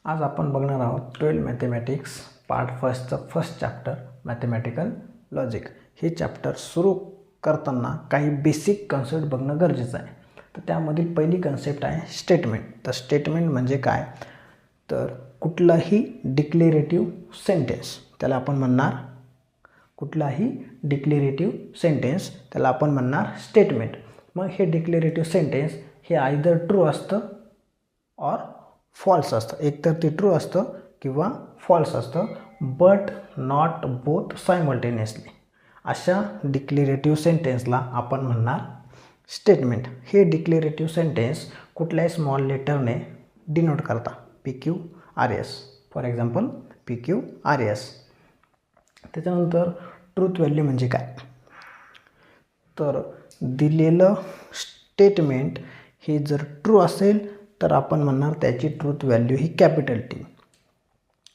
आज आपण बघणार आहोत 12 मॅथमॅटिक्स पार्ट फर्स्टचं फर्स्ट चॅप्टर मॅथमॅटिकल लॉजिक. हे चॅप्टर सुरू करताना काही बेसिक कन्सेप्ट बघणं गरजेचं आहे. तर त्यामधील पहिली कन्सेप्ट आहे स्टेटमेंट. तर स्टेटमेंट म्हणजे काय, तर कुठलाही डिक्लेरेटिव्ह सेंटेन्स त्याला आपण म्हणणार, कुठलाही डिक्लेरेटिव्ह सेंटेन्स त्याला आपण म्हणणार स्टेटमेंट. मग हे डिक्लेरेटिव्ह सेंटेन्स हे आयदर ट्रू असतं ऑर फॉल्स असतं. एकतर ते ट्रू असतं किंवा फॉल्स असतं, बट नॉट बोथ सायमल्टेनियसली. अशा डिक्लेरेटिव्ह सेंटेन्सला आपण म्हणणार स्टेटमेंट. हे डिक्लेरेटिव्ह सेंटेन्स कुठल्याही स्मॉल लेटरने डिनोट करता, PQRS. For example PQRS. त्याच्यानंतर ट्रूथ व्हॅल्यू म्हणजे काय, तर दिलेलं स्टेटमेंट हे जर ट्रू असेल तर आपण म्हणणार त्याची ट्रूथ व्हॅल्यू ही कॅपिटल T.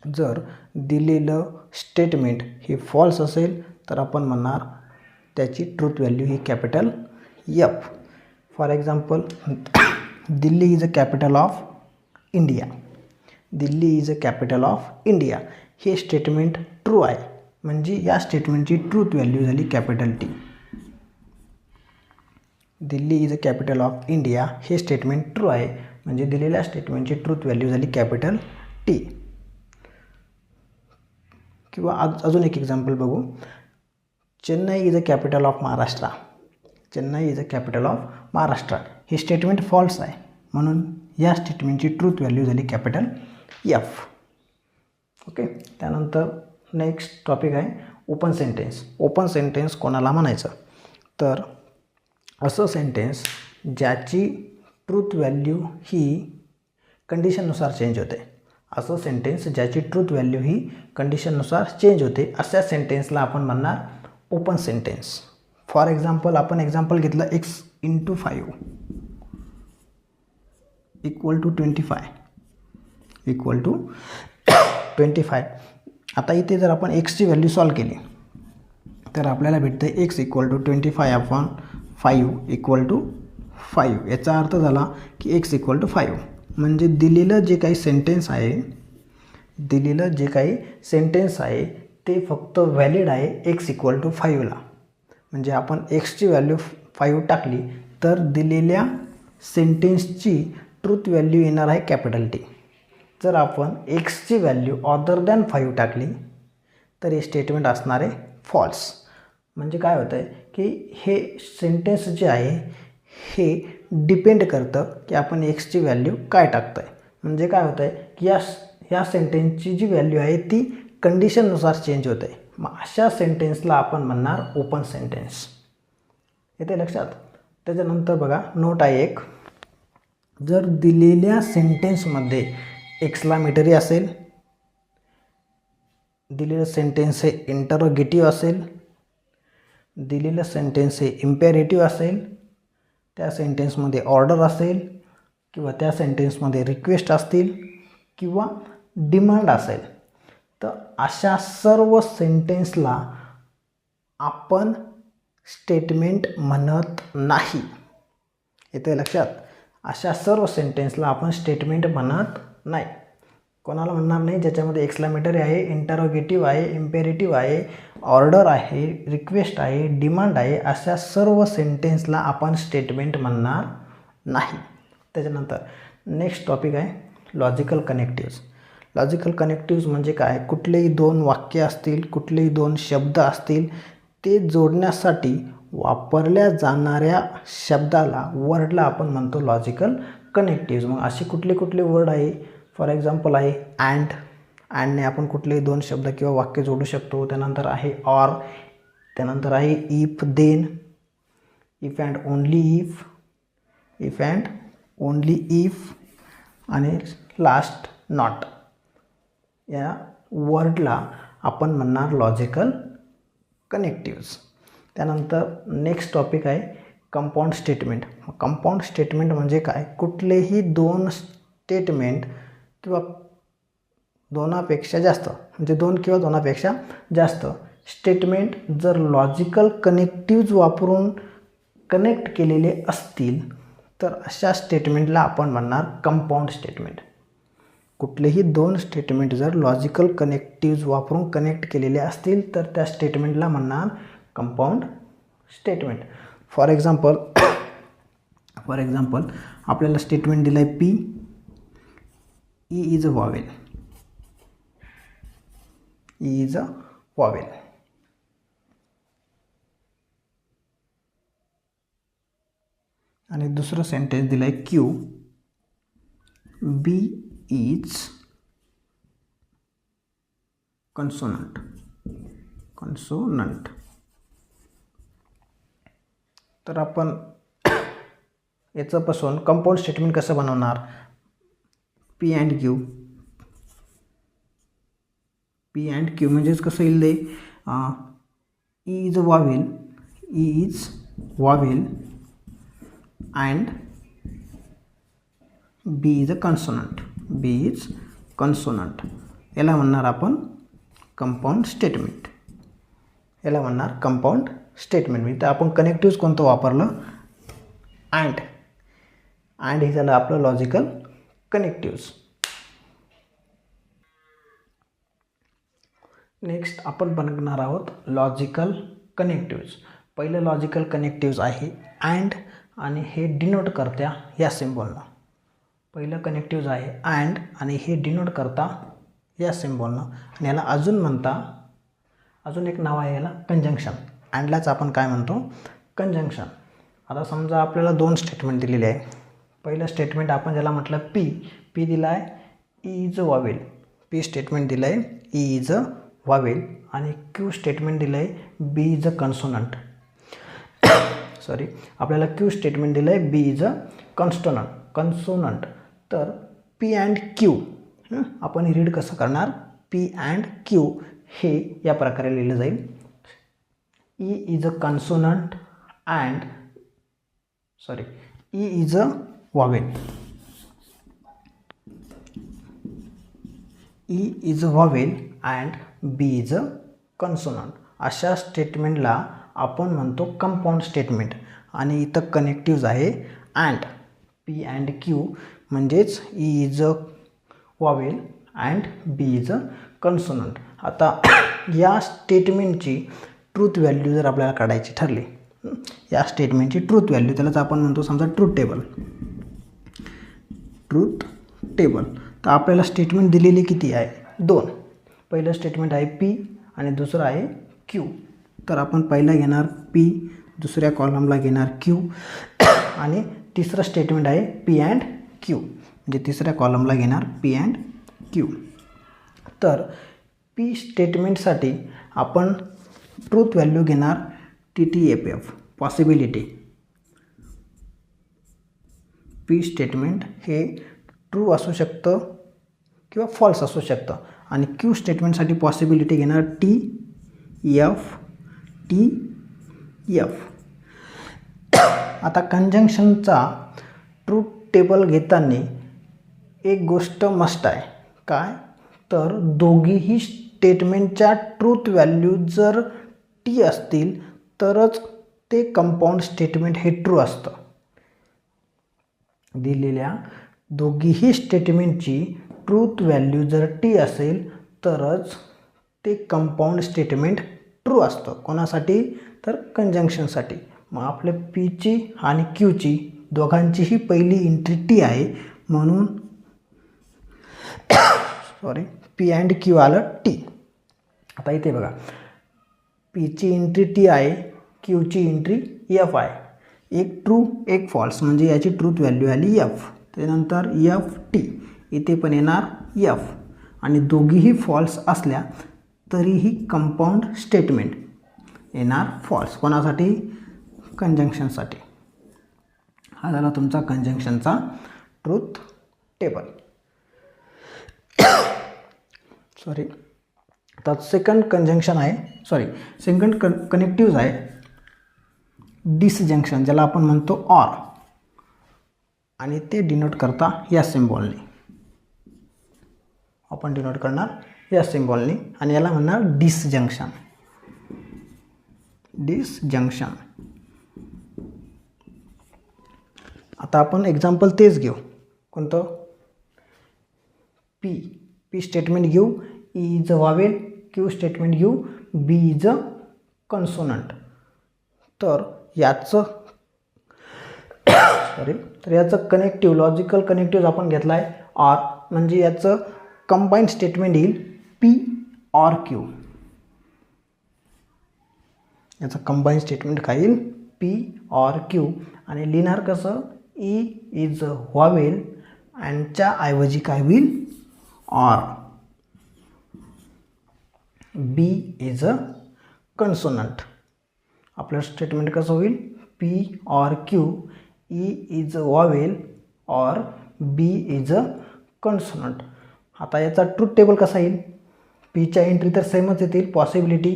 जर दिलेलं स्टेटमेंट हे फॉल्स असेल तर आपण म्हणणार त्याची truth value he capital F. For example Delhi is a capital of India. Delhi is a capital of India हे स्टेटमेंट ट्रू आहे, म्हणजे या स्टेटमेंटची ट्रूथ व्हॅल्यू झाली capital T. Delhi is a capital of India हे स्टेटमेंट ट्रू आहे, म्हणजे दिलेल्या स्टेटमेंटची ट्रूथ व्हॅल्यू झाली कॅपिटल T. किंवा अजून एक एक्झाम्पल बघू. Chennai is a capital of Maharashtra. Chennai is a capital of Maharashtra हे स्टेटमेंट फॉल्स आहे, म्हणून या स्टेटमेंटची ट्रूथ व्हॅल्यू झाली कॅपिटल F. ओके. त्यानंतर नेक्स्ट टॉपिक आहे ओपन सेंटेन्स. ओपन सेंटेन्स कोणाला म्हणायचं, तर असं सेंटेन्स ज्याची ट्रूथ व्हॅल्यू ही कंडिशननुसार चेंज होते. असं सेंटेन्स ज्याची ट्रूथ व्हॅल्यू ही कंडिशननुसार चेंज होते, अशा सेंटेन्सला आपण म्हणणार ओपन सेंटेन्स. फॉर एक्झाम्पल आपण एक्झाम्पल घेतलं x × 5 = 25. आता इथे जर आपण xची व्हॅल्यू सॉल्व केली तर आपल्याला भेटते x = 25/5 = 5. याचा अर्थ झाला की x = 5. म्हणजे दिलेलं जे काही सेंटेन्स आहे ते फक्त व्हॅलिड आहे x = 5ला. म्हणजे आपण xची व्हॅल्यू 5 टाकली तर दिलेल्या सेंटेन्सची ट्रूथ व्हॅल्यू येणार आहे कॅपिटल T. जर आपण xची व्हॅल्यू अदर दॅन 5 टाकली तर हे स्टेटमेंट असणार आहे फॉल्स. म्हणजे काय होतं आहे की हे सेंटेन्स जे आहे हे डिपेंड करतं की आपण एक्सची व्हॅल्यू काय टाकतो आहे. म्हणजे काय होतं आहे की या सेंटेन्सची जी व्हॅल्यू आहे ती कंडिशननुसार चेंज होते. मग अशा सेंटेन्सला आपण म्हणणार ओपन सेंटेन्स. येते लक्षात. त्याच्यानंतर बघा नोट आहे एक, जर दिलेल्या सेंटेन्समध्ये एक्सक्लामेटरी असेल, दिलेलं सेंटेन्स हे इंटरोगेटिव्ह असेल, दिलेलं सेंटेन्स हे इम्पेरेटिव्ह असेल, त्या सेंटेन्समध्ये ऑर्डर असेल, किंवा त्या सेंटेन्समध्ये रिक्वेस्ट असतील किंवा डिमांड असेल, तर अशा सर्व सेंटेन्सला आपण स्टेटमेंट म्हणत नाही. येते लक्षात. अशा सर्व सेंटेन्सला आपण स्टेटमेंट म्हणत नाही. कोणाला म्हणणार नाही, ज्याच्यामध्ये एक्सक्लामेटरी आहे, इंटरोगेटिव्ह आहे, इम्पेरेटिव्ह आहे, ऑर्डर आहे, रिक्वेस्ट आहे, डिमांड आहे, अशा सर्व सेंटेन्सला आपण स्टेटमेंट म्हणणार नाही. त्याच्यानंतर नेक्स्ट टॉपिक आहे लॉजिकल कनेक्टिव्ज. लॉजिकल कनेक्टिव्ज म्हणजे काय, कुठलेही दोन वाक्य असतील, कुठलेही दोन शब्द असतील, ते जोडण्यासाठी वापरल्या जाणाऱ्या शब्दाला, वर्डला आपण म्हणतो लॉजिकल कनेक्टिव्ज. मग असे कुठले कुठले वर्ड आहे, फॉर एक्झाम्पल आहे अँडने आपण कुठलेही दोन शब्द किंवा वाक्य जोडू शकतो. त्यानंतर आहे ऑर, त्यानंतर आहे if then, if and only if, if and only if, आणि लास्ट नॉट. या वर्डला आपण म्हणणार लॉजिकल कनेक्टिव्ज. त्यानंतर नेक्स्ट टॉपिक आहे कंपाऊंड स्टेटमेंट. कंपाऊंड स्टेटमेंट म्हणजे काय, कुठलेही दोन स्टेटमेंट किंवा दोनापेक्षा जास्त, म्हणजे दोन किंवा दोनापेक्षा जास्त स्टेटमेंट जर लॉजिकल कनेक्टिव्ज वापरून कनेक्ट केलेले असतील तर अशा स्टेटमेंटला आपण म्हणणार कंपाऊंड स्टेटमेंट. कुठलेही दोन स्टेटमेंट जर लॉजिकल कनेक्टिव्ज वापरून कनेक्ट केलेले असतील तर त्या स्टेटमेंटला म्हणणार कंपाऊंड स्टेटमेंट. फॉर एक्झाम्पल आपल्याला स्टेटमेंट दिलं आहे P, E is a vowel, E is a vowel. आणि दुसरं सेंटेन्स दिलं आहे क्यू, बी इज कन्सोनंट. तर आपण याच्यापासून कंपाऊंड स्टेटमेंट कसं बनवणार? पी अँड क्यू म्हणजेच कसं येईल ते E is a vowel, and B is a consonant. याला म्हणणार आपण कंपाऊंड स्टेटमेंट. म्हणजे आपण कनेक्टिव्ज कोणतं वापरलं? अँड हे झालं आपलं लॉजिकल कनेक्टिव्ज. नेक्स्ट आपण बनवणार आहोत लॉजिकल कनेक्टिव्ज. पहिलं लॉजिकल कनेक्टिव्ज आहे अँड, आणि हे डिनोट करत्या या सिम्बॉलनं. पहिलं कनेक्टिव्ज आहे अँड आणि हे डिनोट करता या सिम्बॉलनं. आणि याला अजून एक नाव आहे याला कंजंक्शन. अँडलाच आपण काय म्हणतो? कंजंक्शन. आता समजा आपल्याला दोन स्टेटमेंट दिलेले आहे. पहिलं स्टेटमेंट आपण ज्याला म्हटलं पी दिला आहे E is a vowel. P statement दिलं आहे ई इज अ वॉवेल, आणि क्यू स्टेटमेंट दिलं आहे बी इज अ कन्सोनंट. आपल्याला क्यू स्टेटमेंट दिलं आहे बी इज अ कन्सोनंट. तर पी अँड क्यू आपण रीड कसं करणार? पी अँड क्यू हे या प्रकारे लिहिलं जाईल. E is a consonant and E is a vowel. E is a vowel and B is a consonant. अशा स्टेटमेंटला आपण म्हणतो कंपाऊंड स्टेटमेंट. आणि इथं कनेक्टिव्ज आहे अँड, पी अँड क्यू म्हणजेच E is a vowel and B is a consonant. आता या स्टेटमेंटची ट्रूथ व्हॅल्यू जर आपल्याला काढायची ठरली, या स्टेटमेंटची ट्रूथ व्हॅल्यू, त्यालाच आपण म्हणतो समजा ट्रूथ टेबल. तर आपल्याला स्टेटमेंट दिलेली किती आहे? दोन. पहिलं स्टेटमेंट आहे पी आणि दुसरं आहे क्यू. तर आपण पहिला घेणार पी, दुसऱ्या कॉलमला घेणार क्यू, आणि तिसरं स्टेटमेंट आहे पी अँड क्यू, म्हणजे तिसऱ्या कॉलमला घेणार पी अँड क्यू. तर पी स्टेटमेंटसाठी आपण ट्रूथ व्हॅल्यू घेणार TTFF, पॉसिबिलिटी. पी स्टेटमेंट हे ट्रू असू शकतं किंवा फॉल्स असू शकतं. आणि क्यू स्टेटमेंटसाठी पॉसिबिलिटी घेणार TF. आता कंजंक्शनचा ट्रूथ टेबल घेताना एक गोष्ट मस्ट आहे. काय? तर दोघीही स्टेटमेंटच्या ट्रूथ व्हॅल्यू जर टी असतील तरच ते कंपाऊंड स्टेटमेंट हे ट्रू असतं. दिलेल्या दोघीही स्टेटमेंटची ट्रूथ व्हॅल्यू जर टी असेल तरच ते कंपाऊंड स्टेटमेंट ट्रू असतं. कोणासाठी? तर कंजंक्शनसाठी. मग आपल्या पीची आणि क्यूची दोघांचीही पहिली एंट्री टी आहे, म्हणून पी अँड क्यू आलं टी. आता इथे बघा, पीची एंट्री टी आहे, क्यूची एंट्री एफ आहे. एक ट्रू एक फॉल्स म्हणजे याची ट्रूथ व्हॅल्यू आली एफ. त्यानंतर एफ टी, इथे पण येणार एफ. आणि दोघीही फॉल्स असल्या तरीही कंपाऊंड स्टेटमेंट येणार फॉल्स. कोणासाठी? कंजंक्शनसाठी. हा झाला तुमचा कंजंक्शनचा ट्रूथ टेबल. आता सेकंड कंजंक्शन आहे, सेकंड कनेक्टिव्ज आहे डिसजंक्शन, ज्याला आपण म्हणतो ऑर, आणि ते डिनोट करता या सिम्बॉलने. आपण डिनोट करणार या सिम्बॉलने, आणि याला म्हणणार डिसजंक्शन. आता आपण एक्झाम्पल तेच घेऊ. कोणतं? पी स्टेटमेंट घेऊ, E is a vowel, Q statement घेऊ, बी इज अ कन्सोनंट. तर याचं कनेक्टिव्ह, लॉजिकल कनेक्टिव्ह आपण घेतला आहे ऑर, म्हणजे याचं कंबाईंड स्टेटमेंट येईल पी ऑर क्यू. याचं कंबाईंड स्टेटमेंट काय येईल पी ऑर क्यू. आणि लिहिणार कसं, ई इज अ व्हावेल अँडच्या ऐवजी काय होईल ऑर, बी इज अ कन्सोनंट. आपलं स्टेटमेंट कसं होईल P or Q, E is a vowel or B is a consonant. आता याचा ट्रूथ टेबल कसा येईल, पीच्या एंट्री तर सेमच येतील, possibility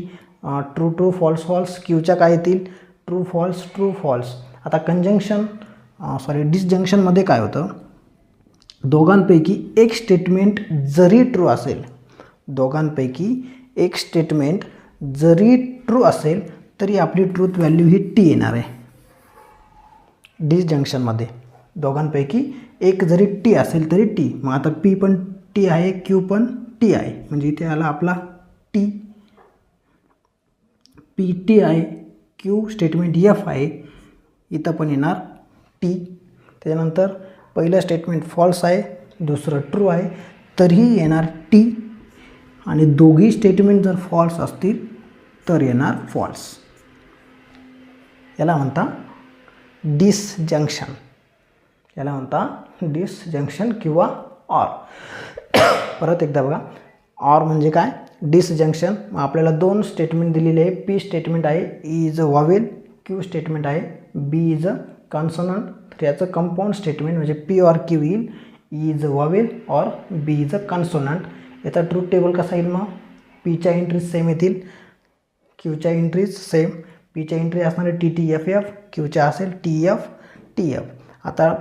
true true false false, क्यूच्या काय येतील ट्रू फॉल्स ट्रू फॉल्स. आता डिसजंक्शनमध्ये काय होतं, दोघांपैकी एक स्टेटमेंट जरी ट्रू असेल, तरी आपली ट्रूथ व्हॅल्यू ही टी येणार आहे. डिसजंक्शनमध्ये दोघांपैकी एक जरी टी असेल तरी टी. मग आता पी पण टी आहे, क्यू पण टी आहे, म्हणजे इथे आला आपला टी, पी टी आहे, क्यू स्टेटमेंट एफ आहे, इथं पण येणार टी. त्याच्यानंतर पहिलं स्टेटमेंट फॉल्स आहे, दुसरं ट्रू आहे, तरीही येणार टी. आणि दोघी स्टेटमेंट जर फॉल्स असतील तर येणार फॉल्स. याला म्हणता डिसजंक्शन किंवा ऑर. परत एकदा बघा, ऑर म्हणजे काय डिसजंक्शन. मग आपल्याला दोन स्टेटमेंट दिलेले आहे, पी स्टेटमेंट आहे, E is a vowel, Q statement आहे, बी इज अ कन्सोनंट. तर याचं कंपाऊंड स्टेटमेंट म्हणजे पी ऑर क्यू येईल E is a vowel or B is a consonant. याचा ट्रूथ टेबल कसा येईल, मग पीच्या एंट्रीज सेम येतील, क्यूच्या एंट्रीज सेम, पीच्या एंट्री असणार आहे टी टी एफ एफ, क्यूच्या असेल टी एफ टी एफ. आता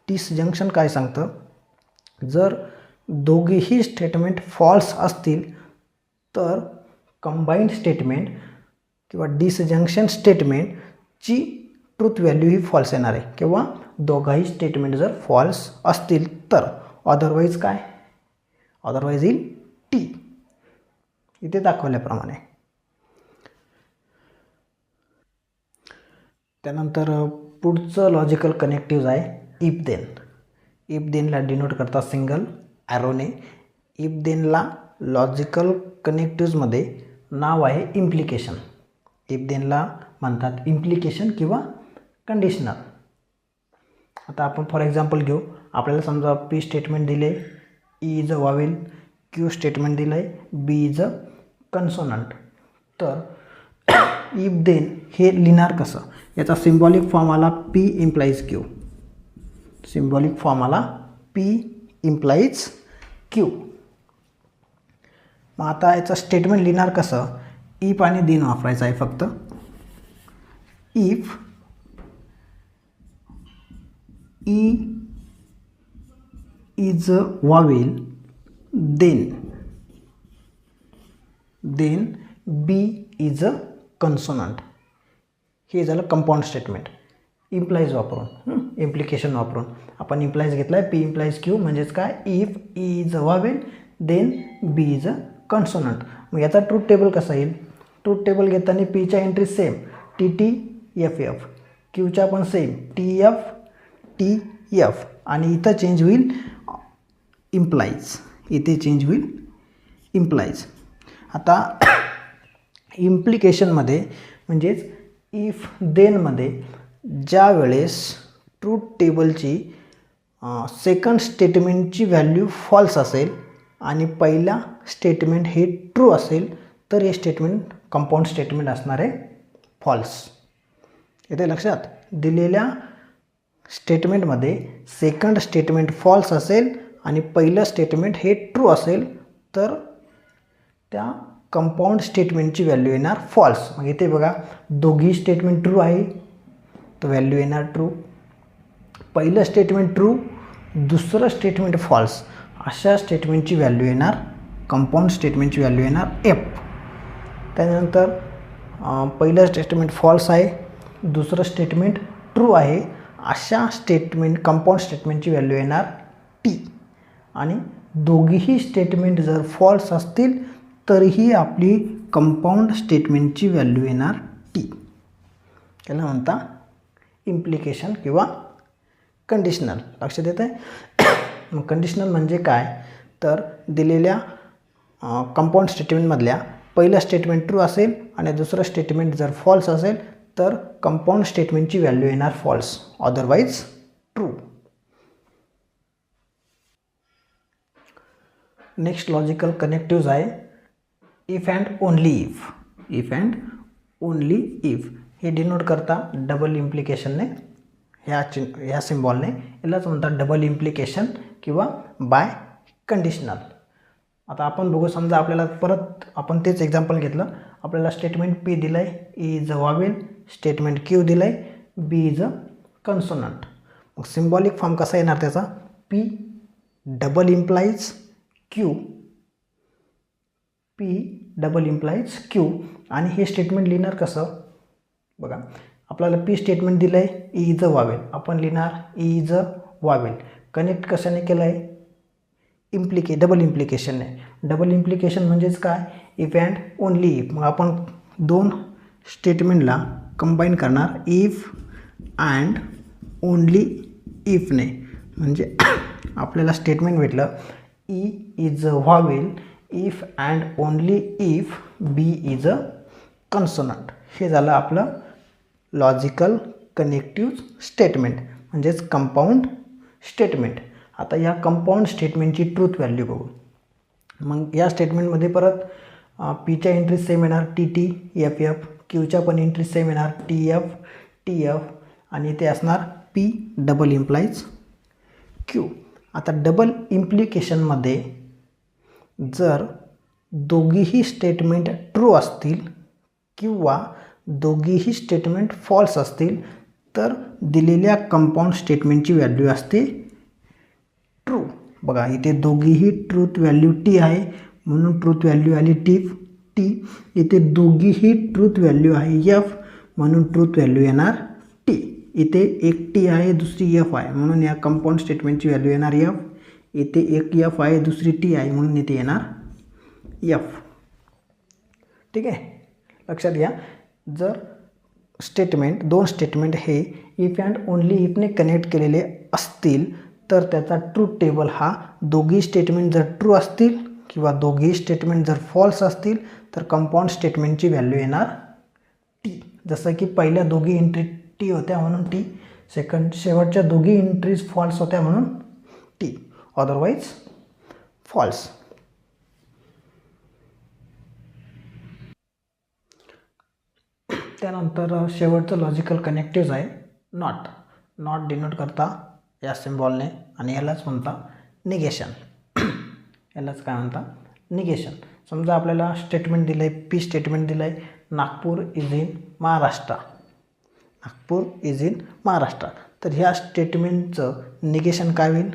डिसजंक्शन काय सांगतं, जर दोघेही स्टेटमेंट फॉल्स असतील तर कंबाईंड स्टेटमेंट किंवा डिसजंक्शन स्टेटमेंटची ट्रूथ व्हॅल्यू ही फॉल्स येणार आहे, किंवा दोघाही स्टेटमेंट जर फॉल्स असतील तर. अदरवाईज काय, अदरवाईज येईल टी, इथे दाखवल्याप्रमाणे. त्यानंतर पुढचं लॉजिकल कनेक्टिव्ह आहे इफ देन. इफ देनला डिनोट करतात सिंगल ॲरोने. इफ देनला लॉजिकल कनेक्टिव्हजमध्ये नाव आहे इम्प्लिकेशन. इफ देनला म्हणतात इम्प्लिकेशन किंवा कंडिशनल. आता आपण फॉर एक्झाम्पल घेऊ, आपल्याला समजा पी स्टेटमेंट दिले, E is a vowel, Q statement दिलं आहे, बी इज अ कन्सोनंट. तर इफ देन हे लिहिणार कसं, याचा सिम्बॉलिक फॉर्म आला P implies Q. Symbolic form आला पी इम्प्लाइज क्यू. मग आता याचं स्टेटमेंट लिहिणार कसं, इफ आणि देन वापरायचं आहे फक्त. If E is a vowel then B is a consonant. हे झालं कंपाऊंड स्टेटमेंट. इम्प्लाइज वापरून, इम्प्लिकेशन वापरून आपण इम्प्लाइज घेतला आहे, पी इम्प्लाइज क्यू म्हणजेच काय, if E is a vowel then B is a consonant. मग याचा ट्रूथ टेबल कसा येईल, ट्रूथ टेबल घेताना पीच्या entry same T T F F, क्यूच्या पण सेम टी एफ, आणि इथं चेंज होईल इम्प्लाइज, इथे चेंज होईल इम्प्लाइज. आता इम्प्लिकेशनमध्ये म्हणजेच इफ देनमध्ये ज्या वेळेस ट्रूथ टेबलची सेकंड स्टेटमेंटची व्हॅल्यू फॉल्स असेल आणि पहिला स्टेटमेंट हे ट्रू असेल तर हे स्टेटमेंट कंपाऊंड स्टेटमेंट असणार आहे फॉल्स. इथे लक्षात, दिलेल्या स्टेटमेंटमध्ये सेकंड स्टेटमेंट फॉल्स असेल आणि पहिलं स्टेटमेंट हे ट्रू असेल तर त्या कंपाऊंड स्टेटमेंटची व्हॅल्यू येणार फॉल्स. मग इथे बघा, दोघी स्टेटमेंट ट्रू आहे तर व्हॅल्यू येणार ट्रू, पहिलं स्टेटमेंट ट्रू, दुसरं स्टेटमेंट फॉल्स, अशा स्टेटमेंटची व्हॅल्यू येणार, कंपाऊंड स्टेटमेंटची व्हॅल्यू येणार एफ. त्यानंतर पहिलं स्टेटमेंट फॉल्स आहे, दुसरं स्टेटमेंट ट्रू आहे, अशा स्टेटमेंट कंपाऊंड स्टेटमेंटची व्हॅल्यू येणार टी. आणि दोघीही स्टेटमेंट जर फॉल्स असतील तरीही आपली कंपाऊंड स्टेटमेंटची व्हॅल्यू येणार टी. याला म्हणता इम्प्लिकेशन किंवा कंडिशनल. लक्षात येतं आहे. मग कंडिशनल म्हणजे काय, तर दिलेल्या कंपाऊंड स्टेटमेंटमधल्या पहिलं स्टेटमेंट ट्रू असेल आणि दुसरं स्टेटमेंट जर फॉल्स असेल तर कंपाऊंड स्टेटमेंटची व्हॅल्यू येणार false, otherwise true. Next logical connectives आहे if and only if. If and only if हे डिनोट करता डबल इम्प्लिकेशनने, ह्या सिम्बॉलने. यालाच म्हणतात डबल इम्प्लिकेशन किंवा बाय कंडिशनल. आता आपण बघू, समजा आपल्याला परत आपण तेच एक्झाम्पल घेतलं. आपल्याला स्टेटमेंट पी दिलं आहे, E is a Wavell. Statement Q दिलं आहे, बी इज अ कन्सोनंट. मग सिम्बॉलिक फॉर्म कसा येणार त्याचा, P double implies Q, P double implies Q. आणि हे स्टेटमेंट लिहिणार कसं बघा, आपल्याला पी स्टेटमेंट दिलं आहे, ई इज अ वावेल. आपण लिहिणार E is a Wavell. Connect कशाने केलं आहे, डबल इम्प्लिकेशनने. डबल इम्प्लिकेशन म्हणजेच काय, इफ अँड ओनली इफ. मग आपण दोन स्टेटमेंटला कंबाईन करणार इफ अँड ओनली इफने. म्हणजे आपल्याला स्टेटमेंट भेटलं E is a vowel if and only if B is a consonant. हे झालं आपलं लॉजिकल कनेक्टिव्ह स्टेटमेंट म्हणजेच कंपाऊंड स्टेटमेंट. आता या कंपाऊंड स्टेटमेंटची ट्रूथ व्हॅल्यू बघू. मग या स्टेटमेंटमध्ये परत पीच्या एंट्रीज सेम येणार टी टी एफ एफ, क्यूच्या पण एंट्रीज सेम येणार टी एफ आणि ते असणार पी डबल इम्प्लाइज क्यू. आता डबल इम्प्लिकेशनमध्ये जर दोघीही स्टेटमेंट ट्रू असतील किंवा दोघीही स्टेटमेंट फॉल्स असतील तर दिलेल्या कंपाऊंड स्टेटमेंटची व्हॅल्यू असते ट्रू. बघा इथे दोघीही ट्रूथ व्हॅल्यू टी आहे म्हणून ट्रूथ व्हॅल्यू आली टी. इथे दोघीही ट्रूथ व्हॅल्यू आहे एफ म्हणून ट्रूथ व्हॅल्यू येणार टी. इथे एक टी आहे दुसरी एफ आहे म्हणून या कंपाऊंड स्टेटमेंटची व्हॅल्यू येणार एफ. इथे एक एफ आहे दुसरी टी आहे म्हणून इथे येणार एफ. ठीक आहे, लक्षात घ्या. जर दोन स्टेटमेंट हे इफ अँड ओनली इफने कनेक्ट केलेले असतील तर त्याचा ट्रूथ टेबल हा दोघी स्टेटमेंट जर ट्रू असतील किंवा दोघी स्टेटमेंट जर फॉल्स असतील तर कंपाऊंड स्टेटमेंटची व्हॅल्यू येणार टी. जसं की पहिल्या दोघी एंट्री टी होत्या म्हणून टी, शेवटच्या दोघी एंट्रीज फॉल्स होत्या म्हणून टी, अदरवाईज फॉल्स. त्यानंतर शेवटचं लॉजिकल कनेक्टिव्ज आहे नॉट डिनोट करता या सिम्बॉलने आणि यालाच म्हणता निगेशन. यालाच काय म्हणता निगेशन. समजा आपल्याला स्टेटमेंट दिलं आहे, पी स्टेटमेंट दिलं आहे Nagpur is in Maharashtra. Nagpur is in Maharashtra. तर ह्या स्टेटमेंटचं निगेशन काय होईल,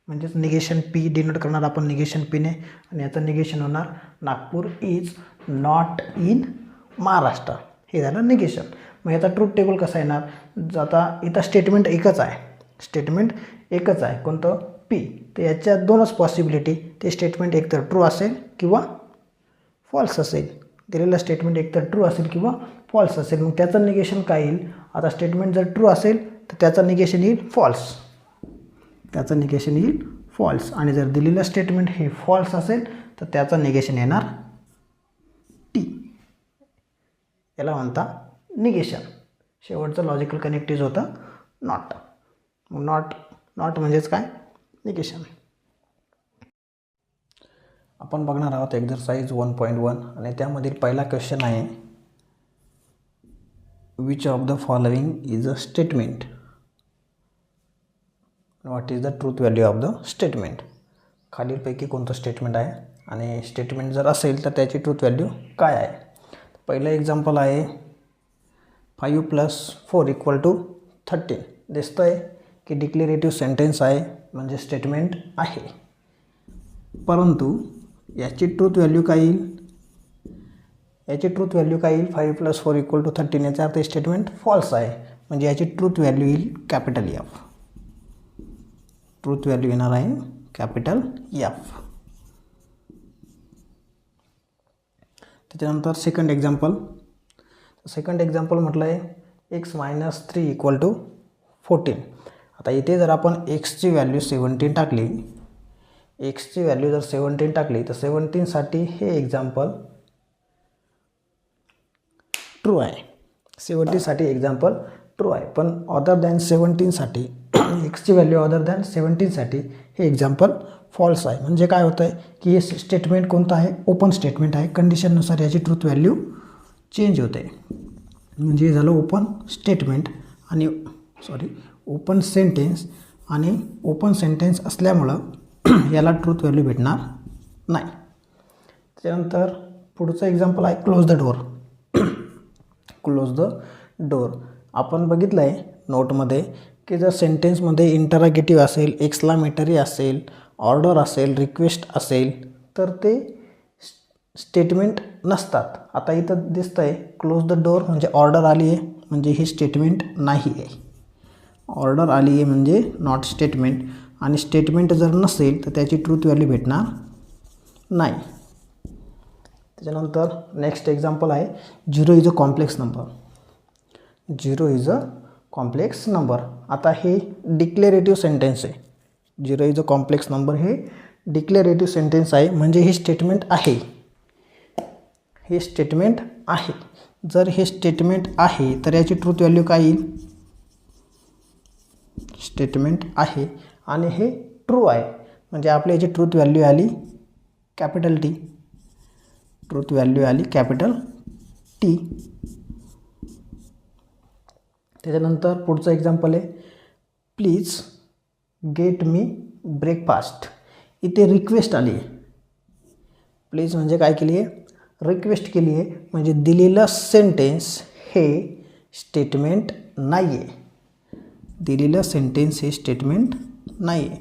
म्हणजेच निगेशन पी डिनोट करणार आपण निगेशन पीने आणि याचं निगेशन होणार Nagpur is not in Maharashtra. हे झालं निगेशन. मग याचा ट्रूथ टेबल कसा येणार, आता इथं स्टेटमेंट एकच आहे कोणतं पी. तर याच्या दोनच पॉसिबिलिटी, ते स्टेटमेंट एकतर ट्रू असेल किंवा फॉल्स असेल. दिलेलं स्टेटमेंट एकतर ट्रू असेल किंवा फॉल्स असेल. मग त्याचं निगेशन काय येईल, आता स्टेटमेंट जर ट्रू असेल तर त्याचं निगेशन येईल फॉल्स. आणि जर दिलेलं स्टेटमेंट हे फॉल्स असेल तर त्याचं निगेशन येणार टी. याला म्हणता निगेशन. शेवटचं लॉजिकल कनेक्टिव्ह होतं नॉट. मग नॉट म्हणजेच काय, निगेशन. आपण बघणार आहोत एक्झरसाइज 1.1 आणि त्यामधील पहिला क्वेश्चन आहे which of the following is a statement, what is the truth value of the statement. खालीलपैकी कोणतं स्टेटमेंट आहे आणि स्टेटमेंट जर असेल तर त्याची ट्रूथ व्हॅल्यू काय आहे. पहिलं एक्झाम्पल आहे 5 + 4 = 13. दिसतं आहे की डिक्लेरेटिव्ह सेंटेन्स आहे म्हणजे स्टेटमेंट आहे, परंतु याची ट्रूथ व्हॅल्यू काय येईल, 5 + 4 = 13. याचा अर्थ स्टेटमेंट फॉल्स आहे म्हणजे याची ट्रूथ व्हॅल्यू येईल कॅपिटल एफ. ट्रूथ व्हॅल्यू येणार आहे कॅपिटल एफ. त्याच्यानंतर सेकंड एक्झाम्पल म्हटलं आहे एक्स मायनस 3 इक्वल टू 14. आता इथे जर आपण एक्सची व्हॅल्यू 17 टाकली, एक्सची व्हॅल्यू जर 17 टाकली तर 17साठी हे एक्झाम्पल ट्रू आहे. 70साठी एक्झाम्पल ट्रू आहे, पण अदर दॅन 17साठी एक्सची व्हॅल्यू अदर दॅन 17साठी हे एक्झाम्पल फॉल्स आहे. म्हणजे काय होतं आहे की हे स्टेटमेंट कोणतं आहे, ओपन स्टेटमेंट आहे. कंडिशननुसार याची ट्रूथ व्हॅल्यू चेंज होते. म्हणजे झालं ओपन स्टेटमेंट आणि ओपन सेंटेन्स, आणि ओपन सेंटेन्स असल्यामुळं याला ट्रूथ व्हॅल्यू भेटणार नाही. त्याच्यानंतर पुढचं एक्झाम्पल आहे close the door. Close the door आपण बघितलं आहे नोटमध्ये की जर सेंटेन्समध्ये इंटरोगेटिव्ह असेल, एक्सक्लामेटरी असेल, ऑर्डर असेल, रिक्वेस्ट असेल तर ते स्टेटमेंट नसतात. आता इथं दिसतं आहे क्लोज द डोअर म्हणजे ऑर्डर आली आहे, म्हणजे ही स्टेटमेंट नाही आहे. ऑर्डर आली आहे म्हणजे नॉट स्टेटमेंट, आणि स्टेटमेंट जर नसेल तर त्याची ट्रूथ व्हॅल्यू भेटणार नाही. त्याच्यानंतर नेक्स्ट एक्झाम्पल आहे 0 is a complex number. 0 is a complex number. आता हे डिक्लेरेटिव्ह सेंटेन्स आहे. 0 इज अ कॉम्प्लेक्स नंबर हे डिक्लेरेटिव्ह सेंटेन्स आहे, म्हणजे हे स्टेटमेंट आहे. हे स्टेटमेंट आहे. जर हे स्टेटमेंट आहे तर याची ट्रूथ व्हॅल्यू काय येईल, स्टेटमेंट आहे आणि हे ट्रू आहे, म्हणजे आपल्या याची ट्रूथ व्हॅल्यू आली कॅपिटल टी. ट्रूथ व्हॅल्यू आली कॅपिटल टी. त्याच्यानंतर पुढचं एक्झाम्पल आहे प्लीज गेट मी ब्रेकफास्ट. इथे रिक्वेस्ट आली आहे. प्लीज म्हणजे काय केली आहे, रिक्वेस्ट केली आहे, म्हणजे दिलेलं सेंटेन्स हे स्टेटमेंट नाही आहे. दिलेलं सेंटेन्स हे स्टेटमेंट नाही आहे,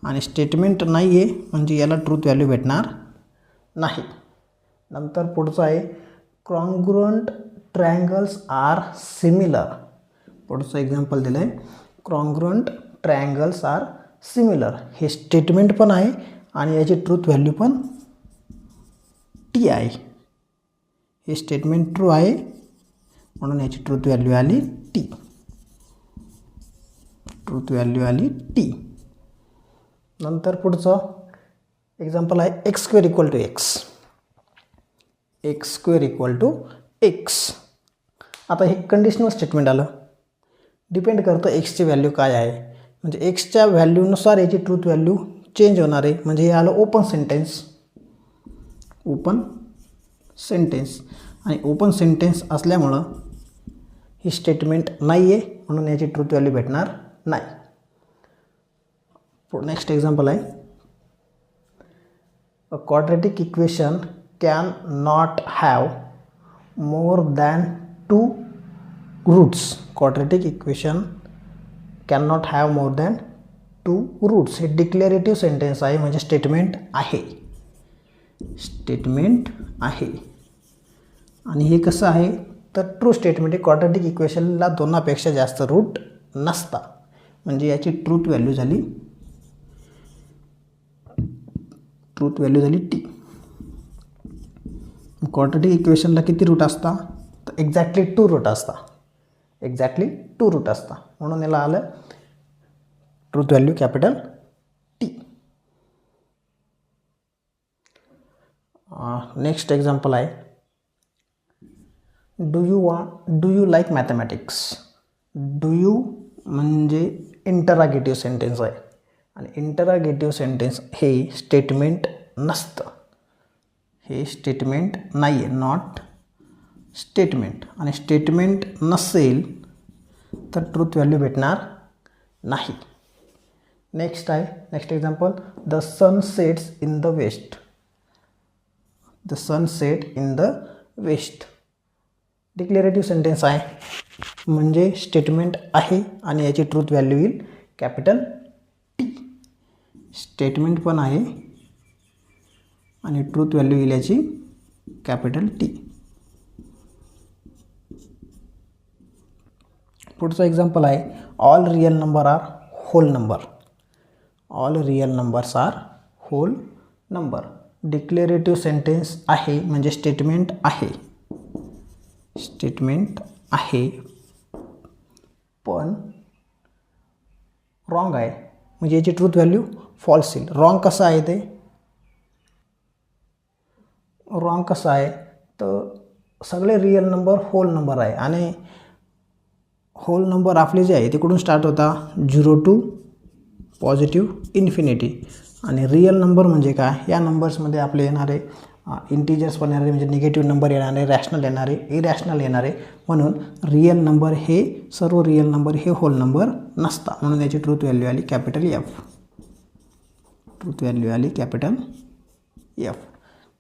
आणि स्टेटमेंट नाही आहे म्हणजे याला ट्रूथ व्हॅल्यू भेटणार नाही. नंतर पुढचं आहे कॉन्ग्रुएंट ट्रायंगल्स आर सिमिलर. पुढचं एक्झाम्पल दिलं आहे कॉन्ग्रुएंट ट्रायंगल्स आर सिमिलर. हे स्टेटमेंट पण आहे आणि याची ट्रूथ व्हॅल्यू पण टी आहे. हे स्टेटमेंट ट्रू आहे म्हणून याची ट्रूथ व्हॅल्यू आली टी. ट्रूथ व्हॅल्यू आली टी. नंतर पुढचं एक्झाम्पल आहे x square equal to x. X square equal to x. आता हे कंडिशनल स्टेटमेंट आलं. डिपेंड करतं एक्सची व्हॅल्यू काय आहे, म्हणजे एक्सच्या व्हॅल्यूनुसार याची ट्रूथ व्हॅल्यू चेंज होणार आहे. म्हणजे हे आलं ओपन सेंटेन्स. ओपन सेंटेन्स, आणि ओपन सेंटेन्स असल्यामुळं ही स्टेटमेंट नाही आहे म्हणून याची ट्रूथ व्हॅल्यू भेटणार नाही. नेक्स्ट एक्झाम्पल आहे a quadratic equation can not have more than 2 roots. Quadratic equation can not have more than 2 roots. हे डिक्लेरेटिव्ह सेंटेन्स आहे, म्हणजे स्टेटमेंट आहे. स्टेटमेंट आहे, आणि हे कसं आहे तर ट्रू स्टेटमेंट आहे. क्वाड्रॅटिक इक्वेशनला 2पेक्षा जास्त रूट नसतात, म्हणजे याची ट्रूथ व्हॅल्यू झाली टी. क्वाड्रॅटिक इक्वेशनला किती रूट असतात तर एक्झॅक्टली 2 रूट असतात. एक्झॅक्टली 2 रूट असतात म्हणून याला आलं truth value capital T. Next example आहे do you like mathematics. Do you म्हणजे इंटरोगेटिव्ह सेंटेन्स आहे, आणि इंटरोगेटिव्ह सेंटेन्स हे स्टेटमेंट नसतं. हे स्टेटमेंट नाही आहे, नॉट स्टेटमेंट, आणि स्टेटमेंट नसेल तर ट्रूथ व्हॅल्यू भेटणार नाही. Next example the sun sets in the west. The sun set in the west. Declarative sentence आहे, म्हणजे स्टेटमेंट आहे आणि याची ट्रूथ व्हॅल्यू येईल कॅपिटल टी. स्टेटमेंट पण आहे आणि ट्रूथ व्हॅल्यू येईल याची कॅपिटल टी. पुढचं एक्झाम्पल आहे all real number are whole number. All real numbers are whole number. Declarative sentence आहे म्हणजे स्टेटमेंट आहे, स्टेटमेंट आहे पण रॉंग आहे, म्हणजे याची ट्रूथ व्हॅल्यू फॉल्स येईल. रॉंग कसं आहे ते, रॉंग कसं आहे तर सगळे रिअल नंबर होल नंबर आहे आणि होल नंबर आपले जे आहे ते कुठून स्टार्ट होता, 0 टू पॉझिटिव्ह इन्फिनिटी. आणि रिअल नंबर म्हणजे काय, या नंबर्समध्ये आपले येणारे इंटिजर्स पण येणारे म्हणजे निगेटिव्ह नंबर येणारे, रॅशनल येणारे, इरॅशनल येणारे. म्हणून रिअल नंबर हे सर्व रिअल नंबर हे होल नंबर नसतात, म्हणून याची ट्रूथ व्हॅल्यू आली कॅपिटल एफ. ट्रूथ व्हॅल्यू आली कॅपिटल एफ.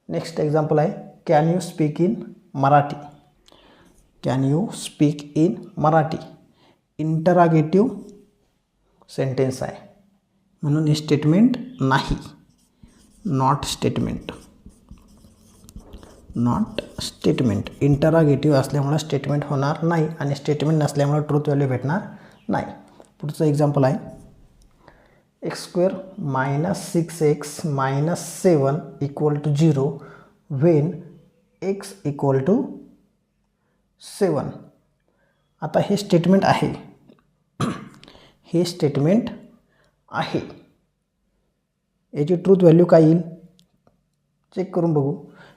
नेक्स्ट एक्झाम्पल आहे, can you speak in Marathi. Can you speak in Marathi interrogative sentence आहे, म्हणून हे स्टेटमेंट नाही, not statement. Not statement interrogative असल्यामुळे स्टेटमेंट होणार नाही आणि स्टेटमेंट नसल्यामुळे ट्रूथ व्हॅल्यू भेटणार नाही. पुढचं एक्झाम्पल आहे, x² - 6x - 7 = 0 when x = 7. आता हे स्टेटमेंट आहे, हे स्टेटमेंट आहे, याची ट्रूथ व्हॅल्यू काय येईल चेक करून बघू.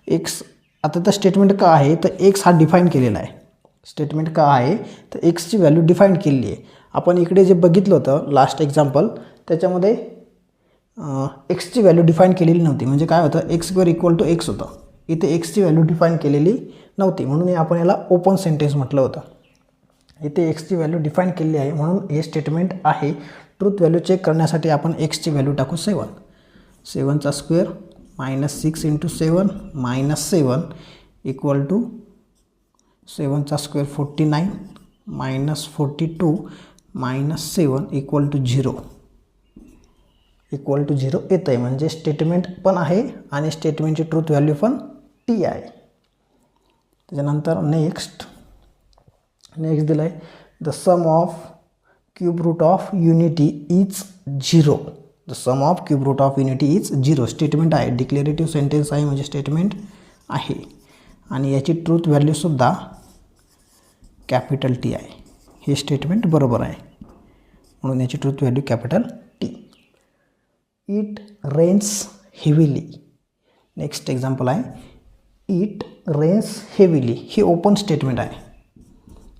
एक्स आता तर स्टेटमेंट का आहे तर एक्स हा डिफाईन केलेला आहे. स्टेटमेंट का आहे तर एक्सची व्हॅल्यू डिफाईन केलेली आहे. आपण इकडे जे बघितलं होतं लास्ट एक्झाम्पल त्याच्यामध्ये एक्सची व्हॅल्यू डिफाईन केलेली नव्हती, म्हणजे काय होतं x² = x होतं. इथे एक्सची व्हॅल्यू डिफाईन केलेली नव्हती म्हणून आपण याला ओपन सेंटेन्स म्हटलं होतं. इथे एक्सची व्हॅल्यू डिफाईन केलेली आहे म्हणून हे स्टेटमेंट आहे. ट्रूथ व्हॅल्यू चेक करण्यासाठी आपण एक्सची व्हॅल्यू टाकू 7. 7चा स्क्वेअर -6 × 7 -7 = 7चा स्क्वेअर 49 -42 -7 = 0 येतं आहे, म्हणजे स्टेटमेंट पण आहे आणि स्टेटमेंटची ट्रूथ व्हॅल्यू पण टी आहे. त्याच्यानंतर नेक्स्ट दिलं आहे, the sum of cube root of unity is 0. The sum of cube root of unity is 0 statement आहे, डिक्लेरेटिव्ह सेंटेन्स आहे म्हणजे स्टेटमेंट आहे आणि याची ट्रूथ व्हॅल्यूसुद्धा कॅपिटल टी आहे. हे स्टेटमेंट बरोबर आहे म्हणून याची truth value capital T. It rains heavily. Next example आहे, इट रेन्स हेविली. हे ओपन स्टेटमेंट आहे,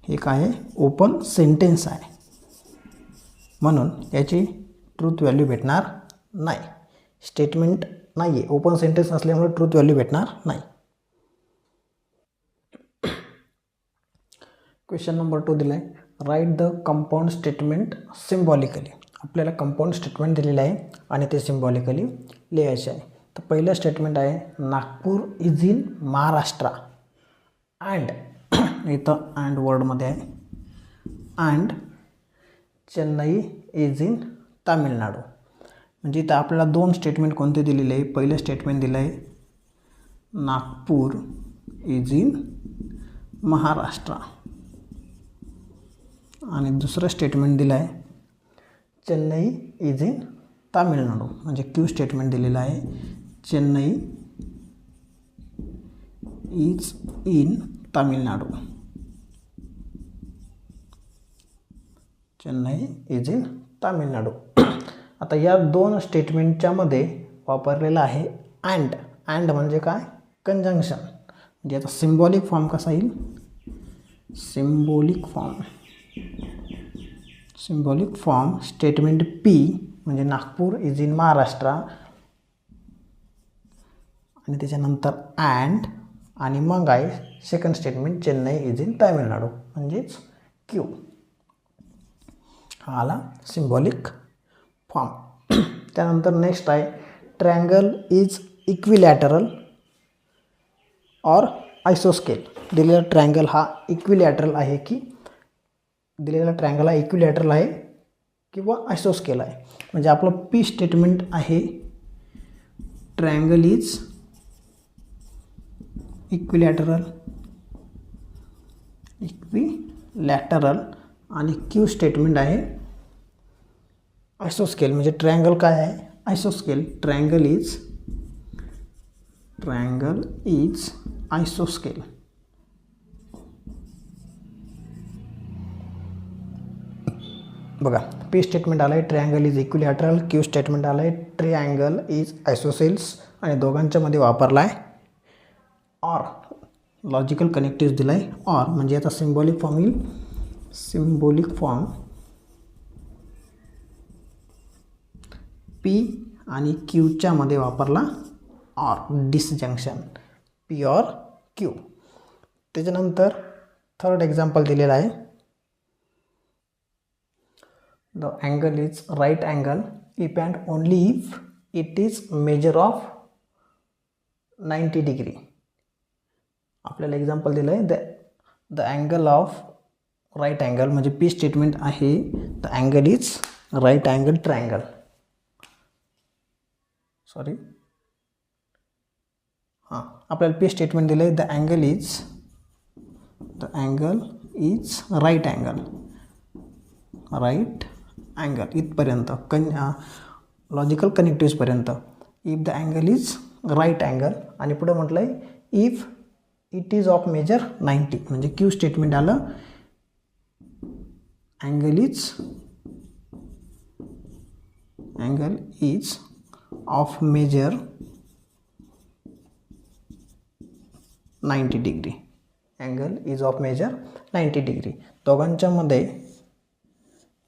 हे काय आहे ओपन सेंटेन्स आहे म्हणून याची ट्रूथ व्हॅल्यू भेटणार नाही. स्टेटमेंट नाही आहे, ओपन सेंटेन्स असल्यामुळे ट्रूथ व्हॅल्यू भेटणार नाही. क्वेश्चन नंबर 2 दिला आहे, write the compound statement symbolically. आपल्याला कंपाऊंड स्टेटमेंट दिलेलं आहे आणि ते सिम्बॉलिकली लिहायचे आहे. तर पहिलं स्टेटमेंट आहे, Nagpur is in Maharashtra and इथं अँड वर्डमध्ये आहे, and Chennai is in Tamil Nadu. म्हणजे इथं आपल्याला 2 स्टेटमेंट कोणते दिलेले आहे. पहिलं स्टेटमेंट दिलं आहे नागपूर इज इन महाराष्ट्र आणि दुसरं स्टेटमेंट दिलं आहे चेन्नई इज इन तामिळनाडू. म्हणजे क्यू स्टेटमेंट दिलेलं आहे Chennai is in Tamil Nadu. Chennai is in Tamil Nadu. आता या 2 स्टेटमेंटच्या मध्ये वापरलेला आहे अँड. अँड म्हणजे काय कंजंक्शन. म्हणजे याचा सिम्बॉलिक फॉर्म कसा येईल, सिम्बॉलिक फॉर्म स्टेटमेंट पी म्हणजे नागपूर इज इन महाराष्ट्र आणि त्याच्यानंतर अँड आणि मग आहे second statement Chennai is in Tamil Nadu म्हणजेच क्यू. हा आला सिम्बॉलिक फॉर्म. त्यानंतर नेक्स्ट आहे ट्रँगल इज इक्विलॅटरल ऑर आयसोस्केल. दिलेला ट्रँगल हा इक्विलॅटरल आहे की दिलेला ट्रँगल हा इक्विलॅटरल आहे किंवा आयसोस्केल आहे. म्हणजे आपलं पी स्टेटमेंट आहे ट्रँगल इज इक्विलॅटरल आणि क्यू स्टेटमेंट आहे आयसोस्केल म्हणजे ट्रायंगल काय आहे, आयसोस्केल. Triangle is आयसोस्केल. बघा, पी स्टेटमेंट आलं आहे triangle is equilateral, Q statement आलं आहे ट्रायंगल इज आयसोसेल्स आणि दोघांच्यामध्ये वापरला आहे ऑर. लॉजिकल कनेक्टिव्ह दिला आहे ऑर म्हणजे याचा सिम्बॉलिक फॉर्म येईल, सिम्बॉलिक फॉर्म पी आणि क्यूच्या मध्ये वापरला or, disjunction P or Q. त्याच्यानंतर थर्ड एक्झाम्पल दिलेला आहे, the angle is right angle if and only if it is measure of 90 degree. आपल्याला एक्झाम्पल दिलं आहे the angle of right angle म्हणजे पी स्टेटमेंट आहे the angle is right angle triangle. Sorry हां, आपल्याला P statement दिलं आहे the angle is right angle इथपर्यंत लॉजिकल कनेक्टिव्हपर्यंत. If the angle is right angle आणि पुढे म्हटलं आहे if it is of measure 90 म्हणजे क्यू स्टेटमेंट आलं angle is of measure 90 degree. Angle is of measure 90 degree. दोघांच्यामध्ये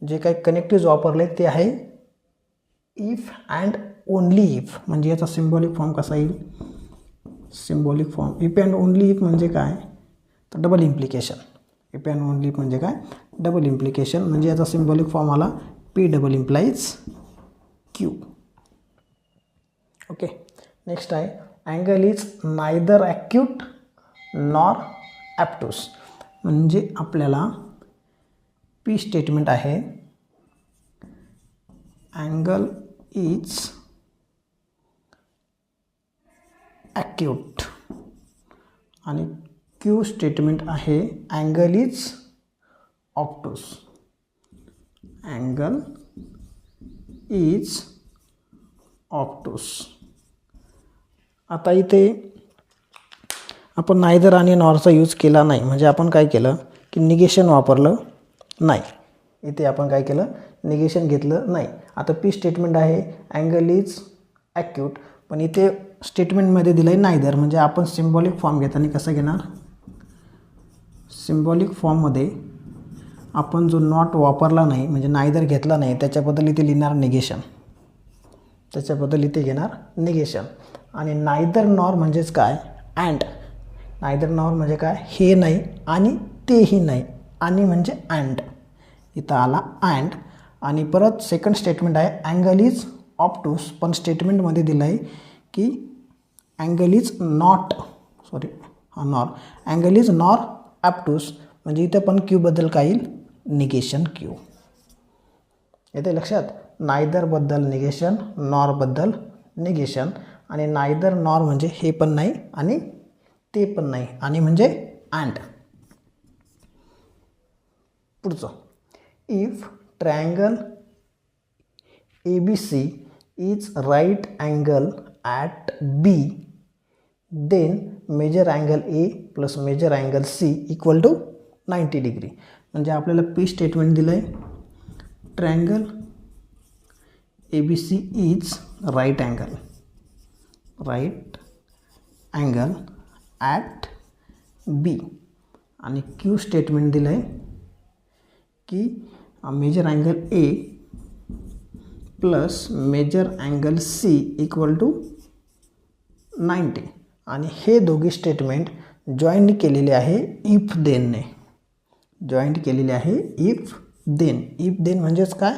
जे काही कनेक्टिव्ह वापरले ते आहे इफ अँड ओनली इफ म्हणजे याचा सिम्बॉलिक फॉर्म कसा येईल, symbolic form if and only if म्हणजे काय तर double implication. If and only if म्हणजे काय डबल इम्प्लिकेशन म्हणजे याचा सिम्बॉलिक फॉर्म आला P double implies Q. Okay, next आहे angle is neither acute nor obtuse म्हणजे आपल्याला पी स्टेटमेंट आहे अँगल इज ॲक्यूट आणि क्यू स्टेटमेंट आहे angle is obtuse. Angle is obtuse. आता इथे आपण नायदर आणि नॉरचा यूज केला नाही म्हणजे आपण काय केलं की निगेशन वापरलं नाही. इथे आपण काय केलं निगेशन घेतलं नाही. आता पी स्टेटमेंट आहे अँगल इज ॲक्यूट पण इथे स्टेटमेंटमध्ये दिलं आहे नायदर म्हणजे आपण सिम्बॉलिक फॉर्म घेताना कसं घेणार, सिम्बॉलिक फॉर्ममध्ये आपण जो नॉट वापरला नाही म्हणजे नायदर घेतला नाही त्याच्याबद्दल इथे लिहिणार निगेशन, त्याच्याबद्दल इथे घेणार निगेशन. आणि नायदर नॉर म्हणजेच काय अँड. नायदर नॉर म्हणजे काय हे नाही आणि तेही नाही आणि म्हणजे अँड. इथं आला अँड आणि परत सेकंड स्टेटमेंट आहे अँगल इज ऑप्टूस पण स्टेटमेंटमध्ये दिलं आहे की angle is not nor angle is nor obtuse म्हणजे इथं पण क्यूबद्दल काय येईल निगेशन क्यू. येते लक्षात, नायदरबद्दल निगेशन, नॉरबद्दल निगेशन. आणि नायदर नॉर म्हणजे हे पण नाही आणि ते पण नाही आणि म्हणजे अँड. पुढचं if triangle ABC is right angle at B then major angle A plus major angle C equal to 90 degree. म्हणजे आपल्याला पी स्टेटमेंट दिलं आहे triangle ABC is right angle at B आणि क्यू स्टेटमेंट दिलं आहे की major angle A plus major angle C equal to 90 आणि हे दोघी स्टेटमेंट जॉईंट केलेले आहे इफ देनने. जॉईंट केलेले आहे इफ देन. इफ देन म्हणजेच काय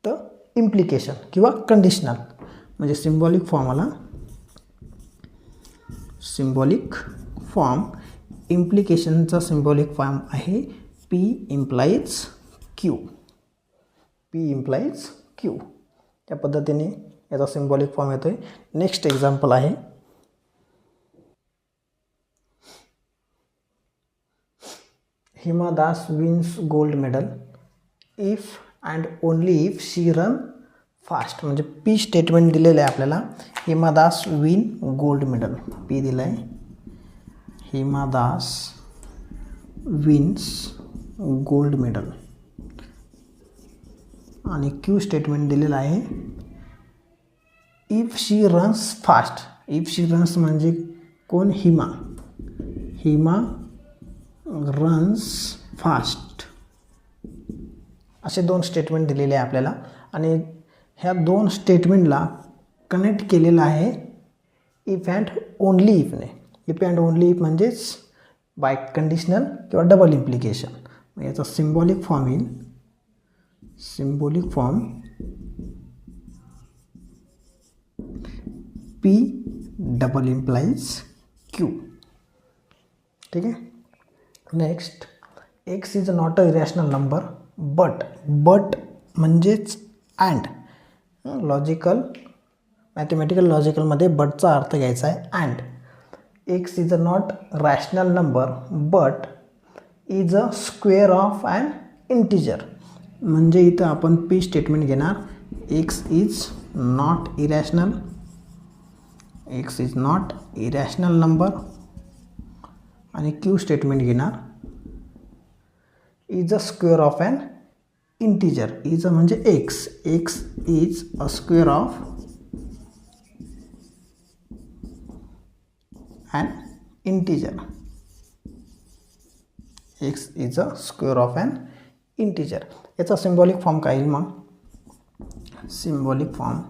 तर इम्प्लिकेशन किंवा कंडिशनल. म्हणजे सिम्बॉलिक फॉर्म आला, सिम्बॉलिक फॉर्म इम्प्लिकेशनचा सिम्बॉलिक फॉर्म आहे P implies Q. P implies Q त्या पद्धतीने याचा सिम्बॉलिक फॉर्म येतो आहे. नेक्स्ट एक्झाम्पल आहे Hima Das wins gold medal if and only if she run fast म्हणजे पी स्टेटमेंट दिलेलं आहे आपल्याला. Hima Das win gold medal. P दिलं आहे, Hima Das wins gold medal. आणि क्यू स्टेटमेंट दिलेलं आहे if she runs fast. If she runs म्हणजे कोण? हिमा. Hima runs fast. असे 2 स्टेटमेंट दिलेले आहे आपल्याला. आणि ह्या 2 स्टेटमेंटला कनेक्ट केलेलं आहे इफ अँड ओनली इफने. इफ अँड ओनली इफ म्हणजेच बाय कंडिशनल किंवा डबल इम्प्लिकेशन. मग याचा सिम्बॉलिक फॉर्म येईल, symbolic form P double implies Q. ठीक आहे. Next, X is not a irrational number but. But म्हणजेच अँड. लॉजिकल मॅथमॅटिकल लॉजिकलमध्ये बटचा अर्थ घ्यायचा आहे and. X is a not rational number but is a square of and integer. म्हणजे इथं आपण पी स्टेटमेंट घेणार. X is not irrational. X is not irrational number. आणि क्यू स्टेटमेंट घेणार is a square of and integer. Is म्हणजे X. X is a square of and integer. X is a square of and integer. याचा symbolic form काय येईल मग? Symbolic form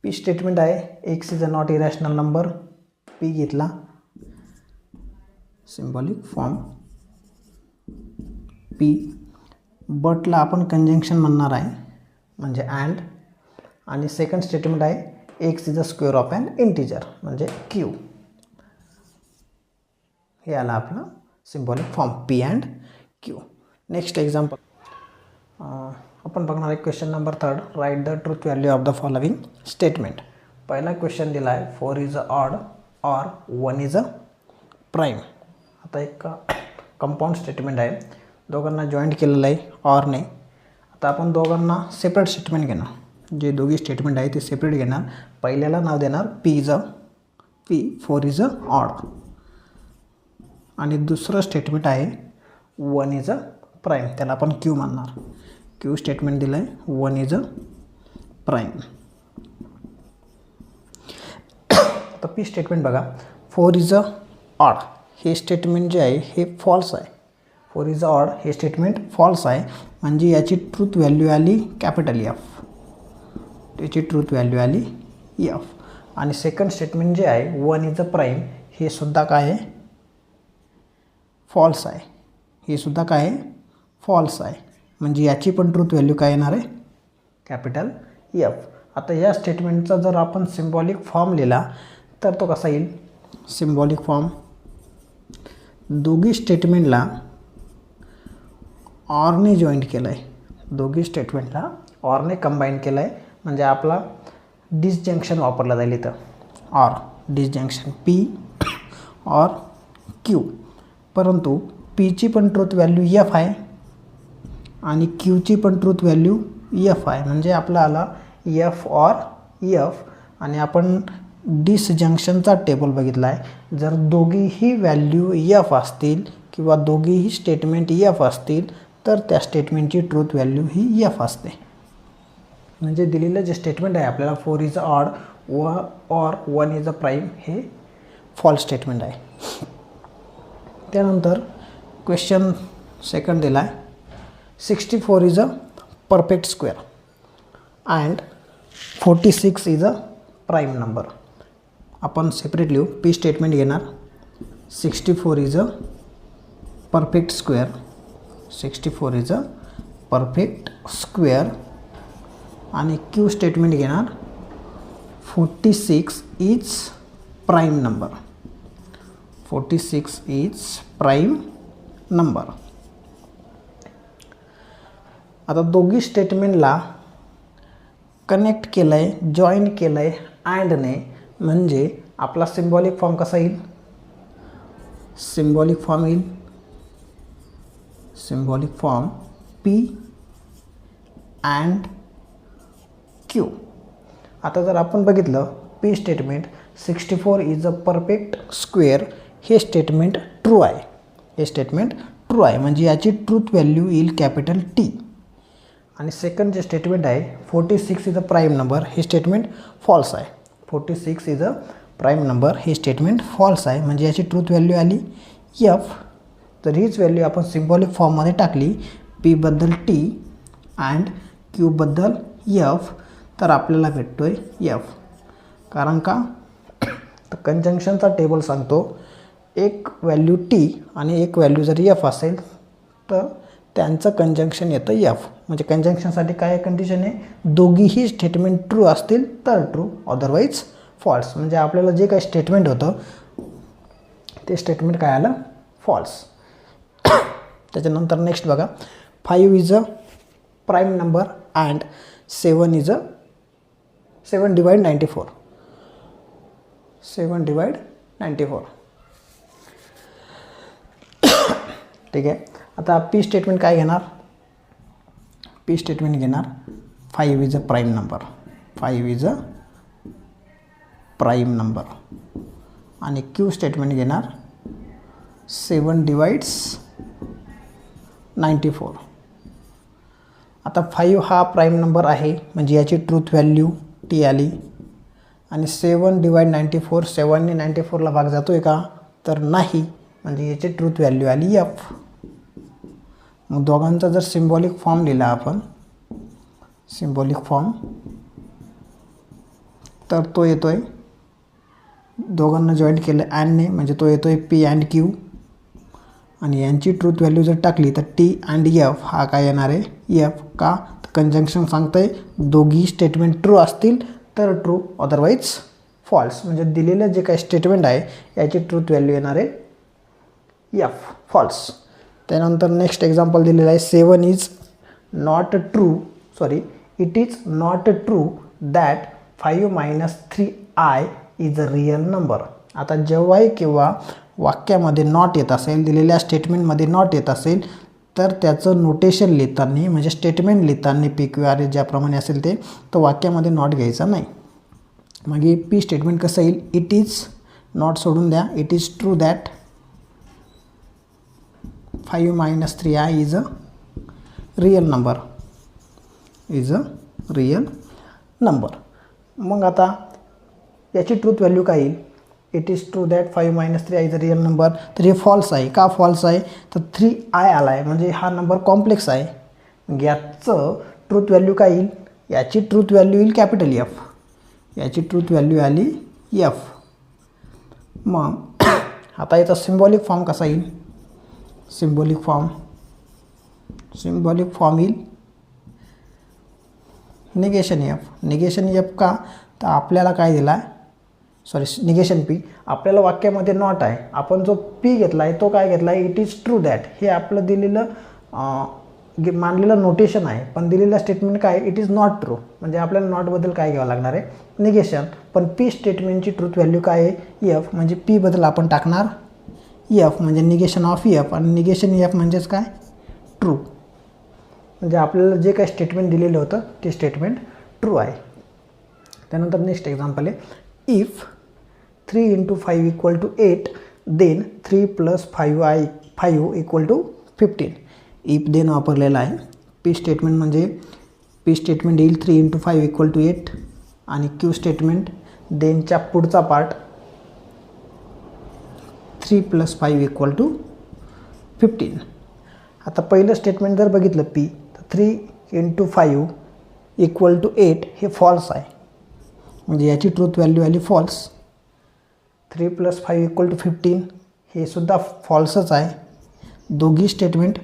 P statement आहे X is a not irrational number. P घेतला. Symbolic form P. बटला आपण conjunction म्हणणार आहे म्हणजे अँड. आणि सेकंड स्टेटमेंट आहे X is a square of and integer म्हणजे क्यू. हे आला आपला symbolic form P and Q. Next example आपण बघणार आहे question number 3. Write the truth value of the following statement. पहिला क्वेश्चन दिला आहे 4 is a odd or 1 is a prime. आता एक कंपाऊंड स्टेटमेंट आहे, दोघांना जॉईंट केलेलं आहे ऑरने. आता आपण दोघांना सेपरेट स्टेटमेंट घेणार. जे दोघी स्टेटमेंट आहे ते सेपरेट घेणार. पहिल्याला नाव देणार P is a P 4 is a odd. आणि दुसरं स्टेटमेंट आहे 1 इज अ प्राईम, त्याला आपण क्यू म्हणणार. क्यू स्टेटमेंट दिलं आहे 1 इज अ प्राईम. आता पी स्टेटमेंट बघा 4 इज अ ऑड. हे स्टेटमेंट जे आहे हे फॉल्स आहे. 4 इज अ ऑड हे स्टेटमेंट फॉल्स आहे म्हणजे याची ट्रूथ व्हॅल्यू आली कॅपिटल एफ. त्याची ट्रूथ व्हॅल्यू आली एफ. आणि सेकंड स्टेटमेंट जे आहे 1 इज अ प्राईम हे सुद्धा काय आहे? फॉल्स आहे. हे सुद्धा काय आहे? फॉल्स आहे. म्हणजे याची पण ट्रूथ व्हॅल्यू काय येणार आहे? Capital F. आता या स्टेटमेंटचा जर आपण सिम्बॉलिक फॉर्म लिहिला तर तो कसा येईल? सिम्बॉलिक फॉर्म दोघी स्टेटमेंटला ऑरने जॉईंट केलं आहे. दोघी स्टेटमेंटला ऑरने कंबाईन केलं आहे म्हणजे आपला डिसजंक्शन वापरला जाईल इथं. Or disjunction P or Q. परंतु पीची पण ट्रूथ व्हॅल्यू एफ आहे आणि क्यूची पण ट्रूथ व्हॅल्यू एफ आहे. म्हणजे आपला आला एफ ऑर एफ. आणि आपण डिसजंक्शनचा टेबल बघितला आहे. जर दोघीही व्हॅल्यू एफ असतील किंवा दोघीही स्टेटमेंट एफ असतील तर त्या स्टेटमेंटची ट्रूथ व्हॅल्यू ही एफ असते. म्हणजे दिलेलं जे स्टेटमेंट आहे आपल्याला 4 इज अ ऑड व ऑर 1 इज अ प्राईम हे फॉल्स स्टेटमेंट आहे. त्यानंतर क्वेश्चन सेकंड दिला आहे 64 is a perfect square and 46 is a prime number. आपण सेपरेट लिहू. पी स्टेटमेंट घेणार 64 is a perfect square. 64 is a perfect square. आणि क्यू स्टेटमेंट घेणार 46 is prime number. 46 is prime number. आता दोघी स्टेटमेंटला कनेक्ट केलं आहे, जॉईन केलं आहे अँडने. म्हणजे आपला सिम्बॉलिक फॉर्म कसा येईल? सिम्बॉलिक फॉर्म येईल symbolic form P and Q. आता जर आपण बघितलं P statement 64 is a perfect square, हे स्टेटमेंट ट्रू आहे. हे स्टेटमेंट ट्रू आहे म्हणजे याची ट्रूथ व्हॅल्यू येईल कॅपिटल टी. आणि सेकंड जे स्टेटमेंट आहे 46 इज अ प्राईम नंबर, हे स्टेटमेंट फॉल्स आहे. 46 इज अ प्राईम नंबर, हे स्टेटमेंट फॉल्स आहे म्हणजे याची ट्रूथ व्हॅल्यू आली एफ. तर हीच व्हॅल्यू आपण सिम्बॉलिक फॉर्ममध्ये टाकली, पीबद्दल टी अँड क्यूबद्दल एफ, तर आपल्याला भेटतो आहे एफ. कारण का तर कंजंक्शनचा टेबल सांगतो एक व्हॅल्यू टी आणि एक व्हॅल्यू जर एफ असेल तर त्यांचं कंजंक्शन येतं एफ. म्हणजे कंजंक्शनसाठी काय कंडिशन आहे, दोघीही स्टेटमेंट ट्रू असतील तर ट्रू, अदरवाईज फॉल्स. म्हणजे आपल्याला जे काही स्टेटमेंट होतं ते स्टेटमेंट काय आलं, फॉल्स. त्याच्यानंतर नेक्स्ट बघा, 5 is a prime number and 7 is a 7 divide 94. 7 divide 94. ठीक आहे. आता पी स्टेटमेंट काय घेणार, पी स्टेटमेंट घेणार 5 is a prime number, 5 is a prime number. आणि क्यू स्टेटमेंट घेणार 7 डिवाइड्स 94. आता 5 हा प्राईम नंबर आहे म्हणजे याची ट्रूथ व्हॅल्यू टी आली. आणि 7 डिवाइड 94, 7ने 94ला भाग जातो आहे का, तर नाही, म्हणजे याची ट्रूथ व्हॅल्यू आली एफ. मग दोघांचा जर सिम्बॉलिक फॉर्म लिहिला आपण, सिम्बॉलिक फॉर्म, तर तो येतो आहे, दोघांना जॉईंट केलं अँडने म्हणजे तो येतो आहे पी अँड क्यू. आणि यांची ट्रूथ व्हॅल्यू जर टाकली तर टी अँड एफ हा काय येणार आहे एफ. का, कंजंक्शन सांगतं आहे दोघी स्टेटमेंट ट्रू असतील तर ट्रू, अदरवाईज फॉल्स. म्हणजे दिलेलं जे काही स्टेटमेंट आहे याची ट्रूथ व्हॅल्यू येणार आहे एफ, फॉल्स. त्यानंतर नेक्स्ट एक्झाम्पल दिलेलं आहे 7 is not true, sorry, it is not true that 5 - 3i is a real number. आता जेव्हाही किंवा वाक्यामध्ये नॉट येत असेल, दिलेल्या स्टेटमेंटमध्ये नॉट येत असेल, तर त्याचं नोटेशन लिहिताना म्हणजे स्टेटमेंट लिहिताना PQRS ज्याप्रमाणे असेल ते, तर वाक्यामध्ये नॉट घ्यायचा नाही. मग हे पी स्टेटमेंट कसं येईल, इट इज, नॉट सोडून द्या, it is true that 5 - 3i is a real number, is a real number. मग आता याची ट्रूथ व्हॅल्यू काय येईल, it is true that 5 - 3i is a real number. तर हे फॉल्स आहे. का फॉल्स आहे, तर 3i आला आहे म्हणजे हा नंबर कॉम्प्लेक्स आहे. मग याचं ट्रूथ व्हॅल्यू काय येईल, याची ट्रूथ व्हॅल्यू येईल कॅपिटल एफ. याची ट्रूथ व्हॅल्यू आली एफ. मग आता याचा सिम्बॉलिक फॉर्म कसा येईल, सिम्बॉलिक फॉर्म, सिम्बॉलिक फॉर्म येईल निगेशन एफ. निगेशन एफ का, तर आपल्याला काय दिला आहे, सॉरी निगेशन पी. आपल्याला वाक्यामध्ये नॉट आहे, आपण जो पी घेतला आहे तो काय घेतला आहे, इट इज ट्रू दॅट. हे आपलं दिलेलं मानलेलं नोटेशन आहे, पण दिलेलं स्टेटमेंट काय, इट इज नॉट ट्रू. म्हणजे आपल्याला नॉटबद्दल काय घ्यावं लागणार आहे, निगेशन. पण पी स्टेटमेंटची ट्रूथ व्हॅल्यू काय आहे एफ, म्हणजे पीबद्दल आपण टाकणार एफ, म्हणजे निगेशन ऑफ एफ. आणि निगेशन एफ म्हणजेच काय, ट्रू. म्हणजे आपल्याला जे काही स्टेटमेंट दिलेलं होतं ते स्टेटमेंट ट्रू आहे. त्यानंतर नेक्स्ट एक्झाम्पल आहे, इफ 3 × 5 = 8 देन 3 + 5 = 15. इफ देन वापरलेला आहे. पी स्टेटमेंट म्हणजे पी स्टेटमेंट येईल 3 × 5 = 8 आणि क्यू स्टेटमेंट देनच्या पुढचा पार्ट 3 + 5 = 15. आता पहिलं स्टेटमेंट जर बघितलं पी, तर 3 × 5 = 8 हे फॉल्स आहे म्हणजे याची ट्रूथ व्हॅल्यू आली फॉल्स. 3 + 5 = 15 हे सुद्धा फॉल्सच आहे. दोघी स्टेटमेंट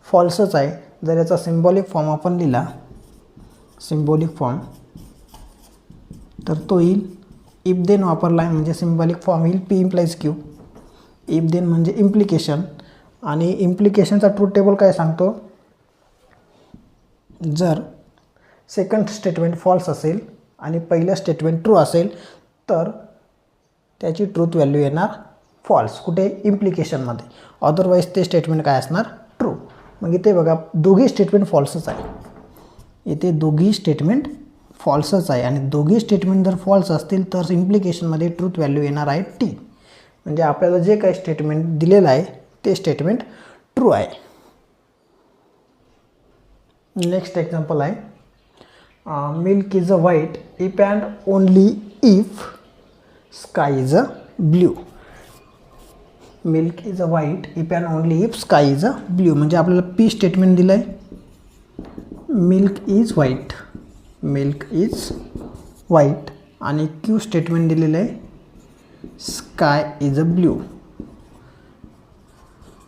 फॉल्सच आहे. जर याचा सिम्बॉलिक फॉर्म आपण लिहिला, सिम्बॉलिक फॉर्म, तर तो येईल इफ देन वापरला आहे म्हणजे सिम्बॉलिक फॉर्म येईल पी = क्यू. इफ देन म्हणजे इम्प्लिकेशन. आणि इम्प्लिकेशनचा ट्रूथ टेबल काय सांगतो, जर सेकंड स्टेटमेंट फॉल्स असेल आणि पहिलं स्टेटमेंट ट्रू असेल तर त्याची ट्रूथ व्हॅल्यू येणार फॉल्स. कुठे, इम्प्लिकेशनमध्ये. अदरवाईज ते स्टेटमेंट काय असणार, ट्रू. मग इथे बघा दोघी स्टेटमेंट फॉल्सच आहे. इथे दोघी स्टेटमेंट फॉल्सच आहे आणि दोघी स्टेटमेंट जर फॉल्स असतील तर इम्प्लिकेशनमध्ये ट्रूथ व्हॅल्यू येणार आहे टी. म्हणजे आपल्याला जे काही स्टेटमेंट दिलेलं आहे ते स्टेटमेंट ट्रू आहे. नेक्स्ट एक्झाम्पल आहे milk is a white if and only if sky is a blue. Milk is a white if and only if sky is a blue. म्हणजे आपल्याला पी स्टेटमेंट दिलं आहे milk is white, milk is white आणि Q statement दिलेलं आहे sky is a blue.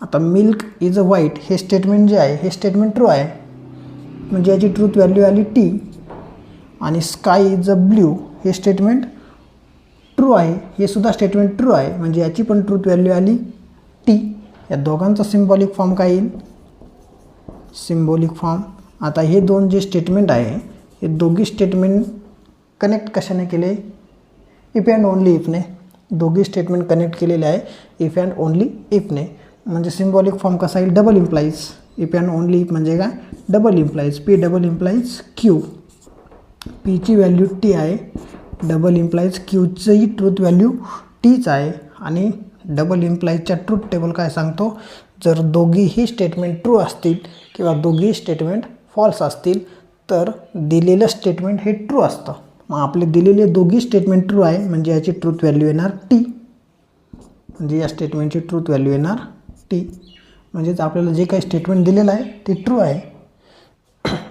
आता milk is a white हे statement जे आहे हे स्टेटमेंट ट्रू आहे म्हणजे याची ट्रूथ व्हॅल्यू आली टी. आणि स्काय इज अ ब्ल्यू हे स्टेटमेंट ट्रू आहे, हे सुद्धा स्टेटमेंट ट्रू आहे म्हणजे याची पण ट्रूथ व्हॅल्यू आली टी. या दोघांचा सिम्बॉलिक फॉर्म काय येईल सिम्बॉलिक फॉर्म. आता हे दोन जे स्टेटमेंट आहे हे दोघी स्टेटमेंट कनेक्ट कशाने केले इफ अँड ओनली इफने. दोघी स्टेटमेंट कनेक्ट केलेले आहे इफ अँड ओनली इफने. म्हणजे सिम्बॉलिक फॉर्म कसा येईल double implies. If and only if म्हणजे काय double implies. P double implies Q. पीची व्हॅल्यू टी आहे, डबल इम्प्लाईज क्यूची ट्रूथ व्हॅल्यू टीच आहे. आणि डबल इम्प्लाईजच्या ट्रूथ टेबल काय सांगतो जर दोघीही स्टेटमेंट ट्रू असतील किंवा दोघी स्टेटमेंट फॉल्स असतील तर दिलेलं स्टेटमेंट हे ट्रू असतं. मग आपले दिलेले दोघी स्टेटमेंट ट्रू आहे म्हणजे याची ट्रूथ व्हॅल्यू येणार टी. म्हणजे या स्टेटमेंटची ट्रूथ व्हॅल्यू येणार टी. म्हणजेच आपल्याला जे काही स्टेटमेंट दिलेलं आहे ते ट्रू आहे.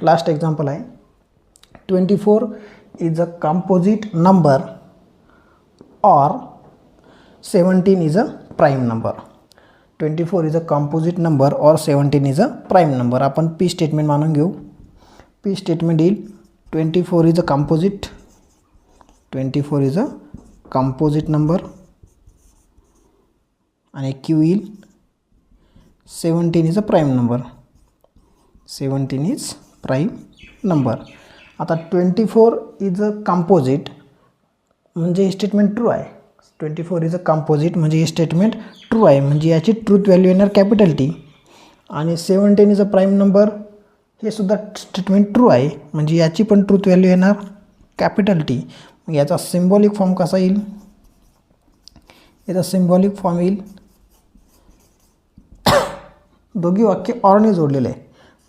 लास्ट एक्झाम्पल आहे 24 इज अ कंपोजिट नंबर और 17 is a prime number. 24 is a composite number और 17 इज अ प्राइम नंबर. आपण पी स्टेटमेंट मानून घेऊ. पी स्टेटमेंट येईल 24 is a composite, 24 is a composite number आणि क्यू येईल 17 is a prime number, 17 is prime number. आता 24 is a composite म्हणजे हे स्टेटमेंट ट्रू आहे. 24 इज अ कंपोजिट म्हणजे हे स्टेटमेंट ट्रू आहे म्हणजे याची ट्रूथ व्हॅल्यू येणार कॅपिटल टी. आणि 17 इज अ प्राइम नंबर हे सुद्धा स्टेटमेंट ट्रू आहे म्हणजे याची पण ट्रूथ व्हॅल्यू येणार कॅपिटल टी. मग याचा सिम्बॉलिक फॉर्म कसा येईल याचा सिम्बॉलिक फॉर्म येईल दोघी वाक्य ऑरने जोडलेले आहे,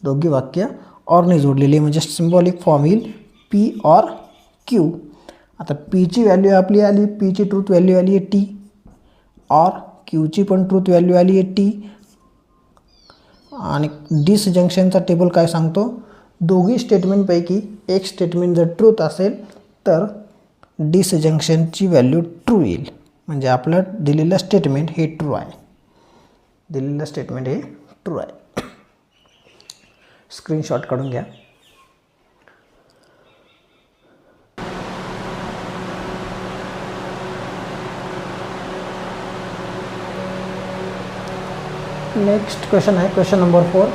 दोघी वाक्य ऑरने जोडलेली म्हणजे सिम्बॉलिक फॉर्म येईल पी ऑर क्यू. आता पीची व्हॅल्यू आपली आली, पीची ट्रूथ व्हॅल्यू आली आहे टी और क्यूची पण ट्रूथ व्हॅल्यू आली आहे टी. आणि डिसजंक्शनचा टेबल काय सांगतो दोघी स्टेटमेंटपैकी एक स्टेटमेंट जर ट्रूथ असेल तर डिसजंक्शनची व्हॅल्यू ट्रू येईल म्हणजे आपलं दिलेलं स्टेटमेंट हे ट्रू आहे, दिलेलं स्टेटमेंट हे ट्रू आहे. स्क्रीनशॉट काढून घ्या. नेक्स्ट क्वेश्चन आहे क्वेश्चन नंबर 4.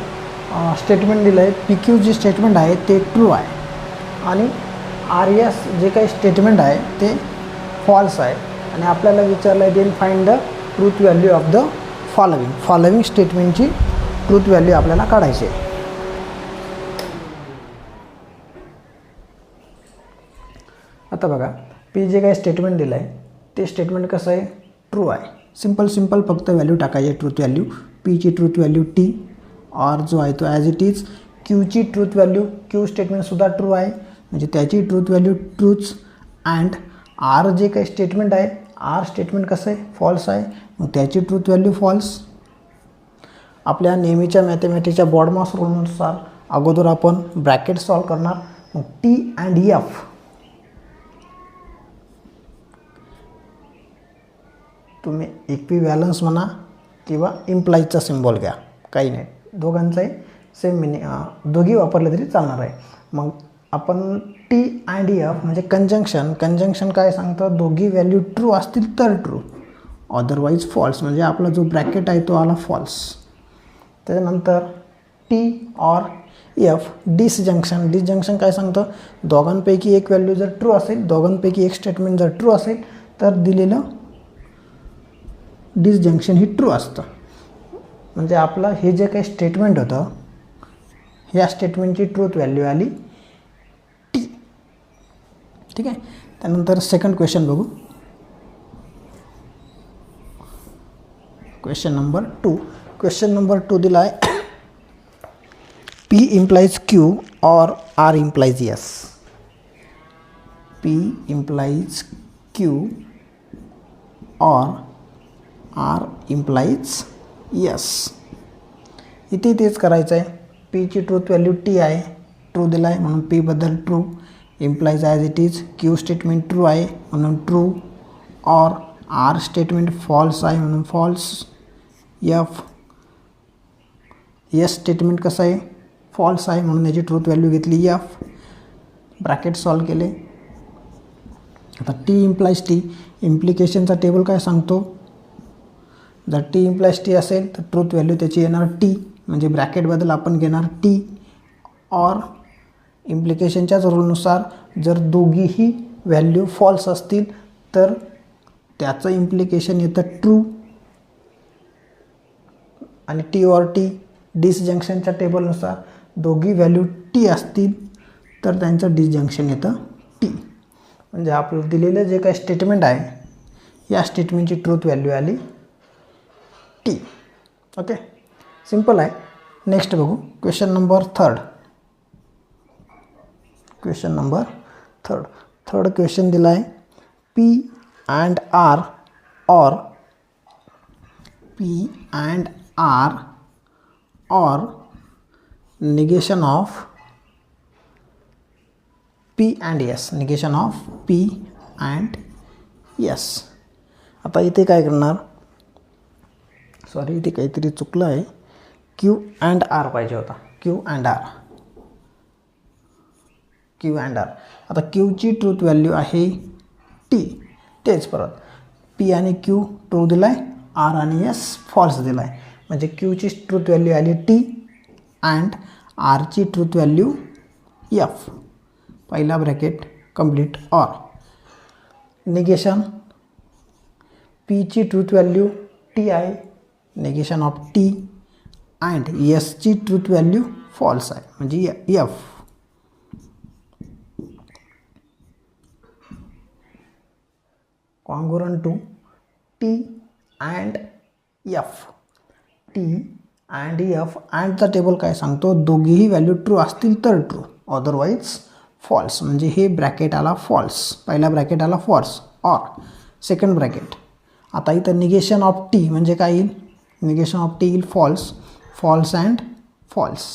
स्टेटमेंट दिलं आहे पी क्यू जे स्टेटमेंट आहे ते ट्रू आहे आणि आर एस जे काही स्टेटमेंट आहे ते फॉल्स आहे आणि आपल्याला विचारलं आहे then find the truth value of the following स्टेटमेंटची ट्रूथ व्हॅल्यू आपल्याला काढायची आहे. आता बघा पी जे काही स्टेटमेंट दिलं आहे ते स्टेटमेंट कसं आहे ट्रू आहे. सिंपल फक्त व्हॅल्यू टाकायची ट्रूथ व्हॅल्यू. पीची ट्रूथ व्हॅल्यू टी आर जो आहे तो ॲज इट इज. क्यूची ट्रूथ व्हॅल्यू क्यू स्टेटमेंटसुद्धा ट्रू आहे म्हणजे त्याची ट्रूथ व्हॅल्यू ट्रूच. अँड आर जे काही स्टेटमेंट आहे आर स्टेटमेंट कसं आहे फॉल्स आहे मग त्याची ट्रूथ व्हॅल्यू फॉल्स. आपल्या नेहमीच्या मॅथमॅटिक्सच्या बॉड मास रूलनुसार अगोदर आपण ब्रॅकेट सॉल्व करणार. मग टी अँड एफ तुम्ही इक्विव्हॅलन्स म्हणा किंवा इम्प्लाईजचा सिम्बॉल घ्या काही नाही, दोघांचाही सेम मिनिंग दोघी वापरले तरी चालणार आहे. मग आपण टी अँड एफ म्हणजे कंजंक्शन काय सांगतं दोघी व्हॅल्यू ट्रू असतील तर ट्रू अदरवाईज फॉल्स म्हणजे आपला जो ब्रॅकेट आहे तो आला फॉल्स. त्याच्यानंतर टी ऑर एफ डिसजंक्शन काय सांगतं दोघांपैकी एक व्हॅल्यू जर ट्रू असेल दोघांपैकी एक स्टेटमेंट जर ट्रू असेल तर दिलेलं डिसजंक्शन ही ट्रू असतं. म्हणजे आपलं हे जे काही स्टेटमेंट होतं ह्या स्टेटमेंटची ट्रूथ व्हॅल्यू आली ठीक आहे. त्यानंतर सेकंड क्वेश्चन बघू. Question number 2. क्वेश्चन नंबर 2 दिला आहे P implies Q or R implies yes. P implies Q or R implies yes. इथे तेच करायचं आहे. P ची ट्रूथ व्हॅल्यू T आहे, ट्रू दिला आहे म्हणून P बद्दल true. Implies as it is, Q statement true आहे म्हणून ट्रू. और R स्टेटमेंट फॉल्स आहे म्हणून फॉल्स. S स्टेटमेंट कसं आहे, फॉल्स आहे म्हणून याची ट्रूथ व्हॅल्यू घेतली F. ब्रॅकेट सॉल्व केले. आता T इम्प्लाइज T, इम्प्लिकेशनचा टेबल काय सांगतो, जर T इम्प्लाइज T असेल तर ट्रूथ व्हॅल्यू त्याची येणार T, म्हणजे ब्रॅकेटबद्दल आपण घेणार T. और इम्प्लिकेशनच्याच रूलनुसार जर दोघीही व्हॅल्यू फॉल्स असतील तर त्याचं इम्प्लिकेशन येतं ट्रू. आणि T और T डिसजंक्शनच्या टेबलनुसार दोघी व्हॅल्यू T असतील तर त्यांचं डिसजंक्शन येतं T. म्हणजे आपलं दिलेलं जे काही स्टेटमेंट आहे या स्टेटमेंटची ट्रूथ व्हॅल्यू आली T. ओके, सिंपल आहे. नेक्स्ट बघू question number 3. Question number 3. Third question दिला आहे P and R or P and R or negation of P and S. negation of P and S. आता इथे काय करणार, सॉरी इथे काहीतरी चुकलं आहे. Q and R पाहिजे होता, Q and R. Q and R. आता Q ची ट्रूथ व्हॅल्यू आहे T. तेच परत P आणि Q ट्रू दिला आहे, R आणि S फॉल्स दिला आहे. म्हणजे Q ची ट्रूथ व्हॅल्यू आली T अँड R ची ट्रूथ व्हॅल्यू F. पहिला ब्रॅकेट कंप्लीट. और निगेशन P ची ट्रूथ व्हॅल्यू T आहे, negation of T and S ची ट्रूथ व्हॅल्यू फॉल्स आहे म्हणजे F. Congruent to T and F. T and F अँडचा टेबल काय सांगतो, दोघीही व्हॅल्यू ट्रू असतील तर ट्रू, अदरवाईज फॉल्स. म्हणजे हे ब्रॅकेट आला फॉल्स, पहिला ब्रॅकेट आला फॉल्स. और सेकंड ब्रॅकेट. आता इथं निगेशन ऑफ T म्हणजे काय येईल, निगेशन ऑफ T येईल false. False and false.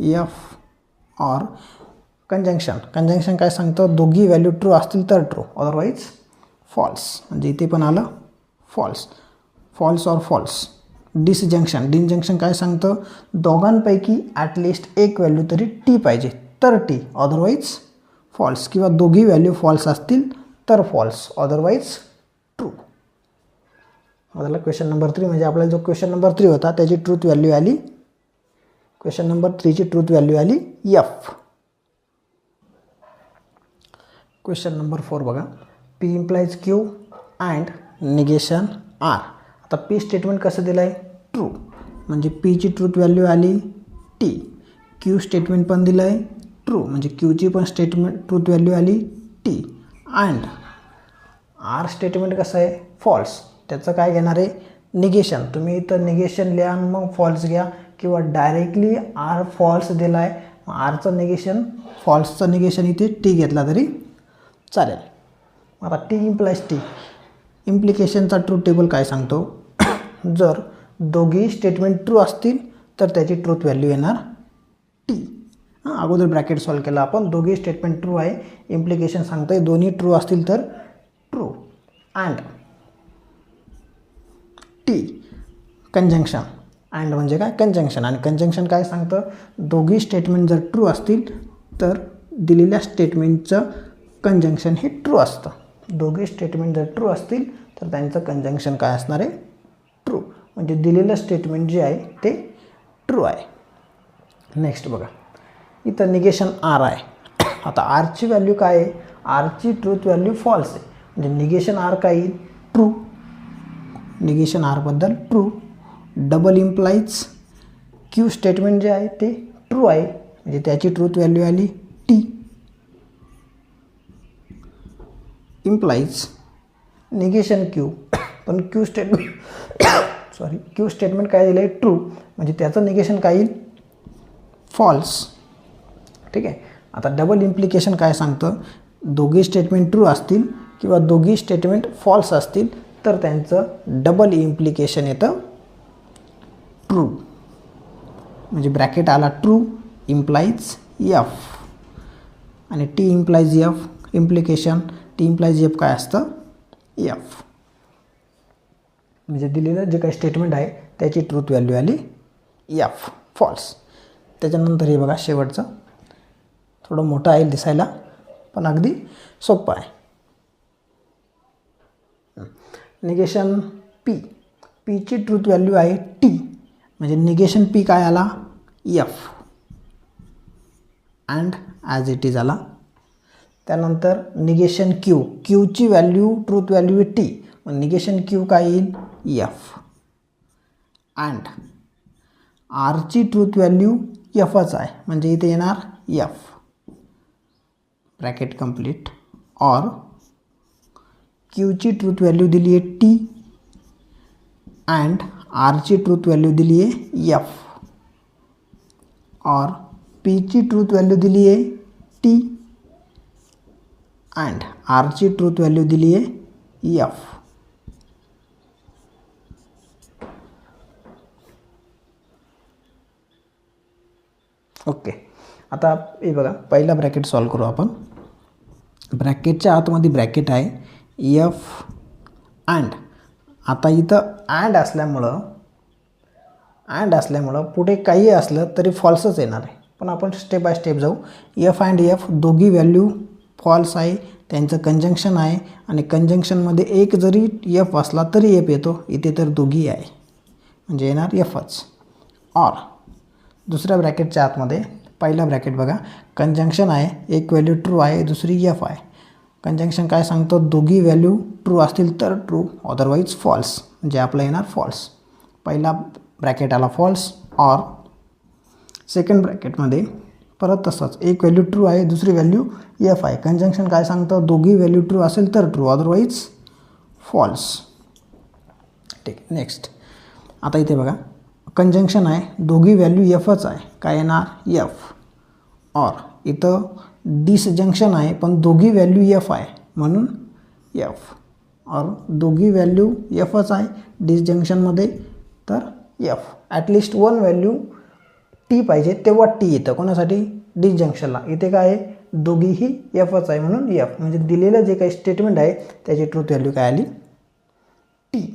F और कंजंक्शन. कंजंक्शन काय सांगतं, दोघी व्हॅल्यू ट्रू असतील तर ट्रू, अदरवाईज फॉल्स. म्हणजे इथे पण आलं फॉल्स. फॉल्स और फॉल्स. डिसजंक्शन. डिसजंक्शन काय सांगतं, दोघांपैकी ॲटलिस्ट एक व्हॅल्यू तरी T पाहिजे तर T, अदरवाईज फॉल्स. किंवा दोघी व्हॅल्यू फॉल्स असतील तर फॉल्स, अदरवाईज ट्रू. आपल्याला क्वेश्चन नंबर 3 म्हणजे आपल्याला जो क्वेश्चन नंबर 3 होता त्याची ट्रूथ व्हॅल्यू आली, क्वेश्चन नंबर 3 ची ट्रूथ व्हॅल्यू आली F. क्वेश्चन नंबर 4 बघा. P implies Q and negation R. आता P स्टेटमेंट कसं दिलं आहे, ट्रू. म्हणजे P ची ट्रूथ व्हॅल्यू आली T. Q स्टेटमेंट पण दिलं आहे ट्रू, म्हणजे Q ची पण स्टेटमेंट ट्रूथ व्हॅल्यू आली T. अँड R स्टेटमेंट कसं आहे, फॉल्स. त्याचं काय घेणार आहे, निगेशन. तुम्ही इथं निगेशन लिहा मग फॉल्स घ्या, किंवा डायरेक्टली R फॉल्स दिला आहे, आरचं निगेशन, फॉल्सचं निगेशन इथे T घेतला तरी चालेल. आता T इम्प्लाइज T, इम्प्लिकेशनचा ट्रूथ टेबल काय सांगतो, जर दोघी स्टेटमेंट ट्रू असतील तर त्याची ट्रूथ व्हॅल्यू येणार T. अगोदर ब्रॅकेट सॉल्व केला आपण, दोघी स्टेटमेंट ट्रू आहे, इम्प्लिकेशन सांगतंय दोन्ही ट्रू असतील तर true. And T conjunction. And म्हणजे काय, कंजंक्शन. आणि कंजंक्शन काय सांगतं, दोघी स्टेटमेंट जर ट्रू असतील तर दिलेल्या स्टेटमेंटचं कंजंक्शन हे ट्रू असतं. दोघी स्टेटमेंट जर ट्रू असतील तर त्यांचं कंजंक्शन काय असणार आहे, ट्रू. म्हणजे दिलेलं स्टेटमेंट जे आहे ते ट्रू आहे. नेक्स्ट बघा, इथं निगेशन R आहे. आता आरची व्हॅल्यू काय आहे, आरची ट्रूथ व्हॅल्यू फॉल्स आहे, म्हणजे निगेशन R काय येईल, ट्रू. निगेशन R बद्दल true. Double implies Q statement जे आहे ते ट्रू आहे, म्हणजे त्याची ट्रूथ व्हॅल्यू आली T. इम्प्लाइज निगेशन क्यू, पण क्यू स्टेटमेंट काय दिलं आहे ट्रू, म्हणजे त्याचं निगेशन काय येईल फॉल्स. ठीक आहे. आता डबल इम्प्लिकेशन काय सांगतं, दोघी स्टेटमेंट ट्रू असतील किंवा दोघी स्टेटमेंट फॉल्स असतील तर त्यांचं डबल इम्प्लिकेशन येतं ट्रू. म्हणजे ब्रॅकेट आला ट्रू इम्प्लाइज एफ आणि T implies F, implication T implies F काय असतं एफ. म्हणजे दिलेलं जे काही स्टेटमेंट आहे त्याची ट्रूथ व्हॅल्यू आली एफ फॉल्स. त्याच्यानंतर हे बघा शेवटचं थोडं मोठं आहे दिसायला पण अगदी सोपं आहे. निगेशन पी, पीची ट्रूथ व्हॅल्यू आहे टी, म्हणजे निगेशन पी काय आला F and as it is आला. त्यानंतर निगेशन क्यू, क्यूची व्हॅल्यू ट्रूथ व्हॅल्यू आहे टी, मग निगेशन क्यू काय येईल एफ अँड आरची ट्रूथ व्हॅल्यू एफच आहे म्हणजे इथे येणार एफ ब्रॅकेट कंप्लीट. और क्यूची ट्रूथ व्हॅल्यू दिली आहे टी अँड आरची ट्रूथ व्हॅल्यू दिली आहे एफ और पीची ट्रूथ व्हॅल्यू दिली आहे टी अँड आरची ट्रूथ व्हॅल्यू दिली आहे एफ. ओके. आता हे बघा पहिला ब्रॅकेट सॉल्व करू आपण. ब्रॅकेटच्या आतमध्ये ब्रॅकेट आहे एफ अँड. आता इथं अँड असल्यामुळं पुढे काही असलं तरी फॉल्सच येणार आहे, पण आपण स्टेप बाय स्टेप जाऊ. एफ अँड एफ दोघी व्हॅल्यू फॉल्स आहे, त्यांचं कंजंक्शन आहे आणि कंजंक्शनमध्ये एक जरी एफ असला तरी एफ येतो, इथे तर दोघी आहे म्हणजे येणार एफच. और दुसऱ्या ब्रॅकेटच्या आतमध्ये पहिला ब्रॅकेट बघा कंजंक्शन आहे, एक व्हॅल्यू ट्रू आहे दुसरी एफ आहे. कंजंक्शन काय सांगतो, दोघी व्हॅल्यू ट्रू असतील तर ट्रू अदरवाईज फॉल्स, म्हणजे आपलं येणार फॉल्स. पहिला ब्रॅकेट आला फॉल्स. और सेकंड ब्रॅकेटमध्ये परत तसंच एक व्हॅल्यू ट्रू आहे दुसरी व्हॅल्यू एफ आहे. कंजंक्शन काय सांगतं, दोघी व्हॅल्यू ट्रू असेल तर ट्रू अदरवाईज फॉल्स. ठीक. नेक्स्ट आता इथे बघा कंजंक्शन आहे, दोघी व्हॅल्यू एफच आहे, काय येणार एफ. और इथं डिसजंक्शन आहे पण दोघी व्हॅल्यू एफ आहे म्हणून एफ. और दोघी व्हॅल्यू एफच आहे डिसजंक्शनमध्ये तर F. At least one value T पाहिजे तेव्हा टी येतं कोणासाठी डिसजंक्शनला. इथे काय आहे दोघीही एफच आहे म्हणून एफ. म्हणजे दिलेलं जे काही स्टेटमेंट आहे त्याची ट्रूथ व्हॅल्यू काय आली टी.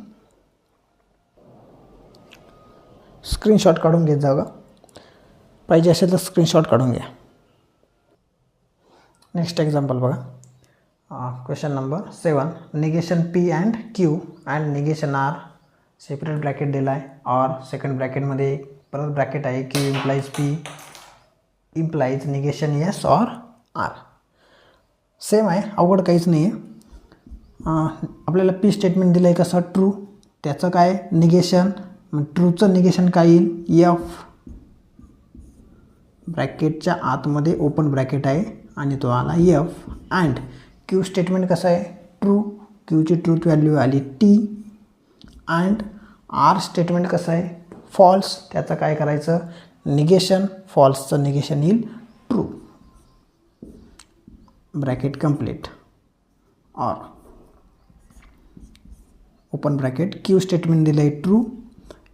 स्क्रीनशॉट काढून घेत जाऊ का, पाहिजे असेल तर स्क्रीनशॉट काढून घ्या. नेक्स्ट एक्झाम्पल बघा. Question number 7. Negation P and Q and negation R, separate bracket दिला आहे. और सेकंड ब्रॅकेटमध्ये परत ब्रॅकेट आहे Q implies P implies negation S और आर. सेम आहे, अवघड काहीच नाही आहे. आपल्याला पी स्टेटमेंट दिलं आहे कसं ट्रू, त्याचं काय निगेशन, मग ट्रूचं निगेशन काय येईल एफ ब्रॅकेटच्या आतमध्ये ओपन ब्रॅकेट आहे आणि तो आला एफ. अँड क्यू स्टेटमेंट कसं आहे ट्रू, क्यूची ट्रूथ व्हॅल्यू आली टी. अँड आर स्टेटमेंट कसं आहे फॉल्स, त्याचं काय करायचं निगेशन, फॉल्सचं निगेशन येईल ट्रू ब्रॅकेट कंप्लीट. और ओपन ब्रॅकेट क्यू स्टेटमेंट दिलं आहे ट्रू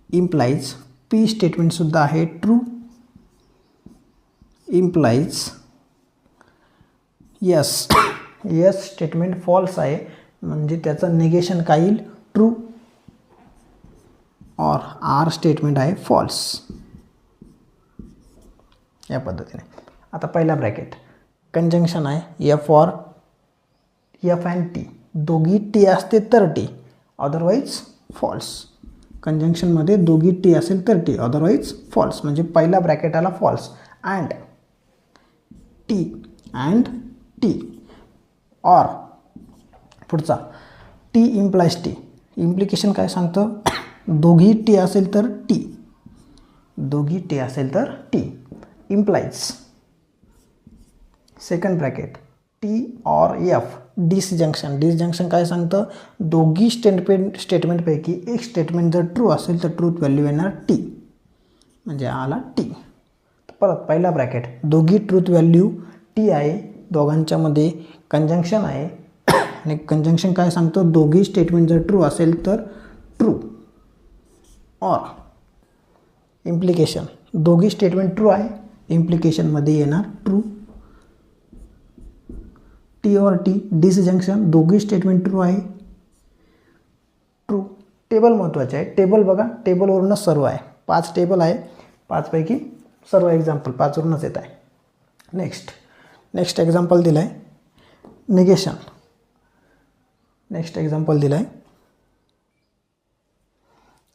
इम्प्लाइज पी स्टेटमेंटसुद्धा आहे true implies S statement false आहे म्हणजे त्याचं निगेशन काय येईल ट्रू. और आर स्टेटमेंट आहे फॉल्स. या पद्धतीने. आता पहिला ब्रॅकेट कंजंक्शन आहे एफ और एफ अँड टी, दोघी टी असते तर टी अदरवाईज फॉल्स. कंजंक्शनमध्ये दोघी टी असेल तर टी अदरवाईज फॉल्स, म्हणजे पहिला ब्रॅकेट आला फॉल्स. अँड टी और पुढचा टी इम्प्लाइज टी, इम्प्लिकेशन काय सांगतं दोघी टी असेल तर टी, दोघी टी असेल तर T implies. Second bracket T और एफ डिसजंक्शन काय सांगतं, दोघी स्टेटमेंटपैकी एक स्टेटमेंट जर ट्रू असेल तर ट्रूथ व्हॅल्यू येणार टी, म्हणजे आला टी. परत पहिला ब्रॅकेट, दोघी ट्रूथ व्हॅल्यू टी आहे, दोघांच्यामध्ये कंजंक्शन आहे आणि कंजंक्शन काय सांगतो, दोघी स्टेटमेंट जर ट्रू असेल तर ट्रू. ऑर इम्प्लिकेशन, दोघी स्टेटमेंट ट्रू आहे, इम्प्लिकेशनमध्ये येणार true. T or T disjunction, दोघी स्टेटमेंट ट्रू आहे, ट्रू. टेबल महत्त्वाचे आहे, टेबल बघा, टेबलवरूनच सर्व आहे, 5 टेबल आहे, 5पैकी सर्व एक्झाम्पल 5वरूनच येत आहे. नेक्स्ट एक्झाम्पल दिलं आहे निगेशन. नेक्स्ट एक्झाम्पल दिलं आहे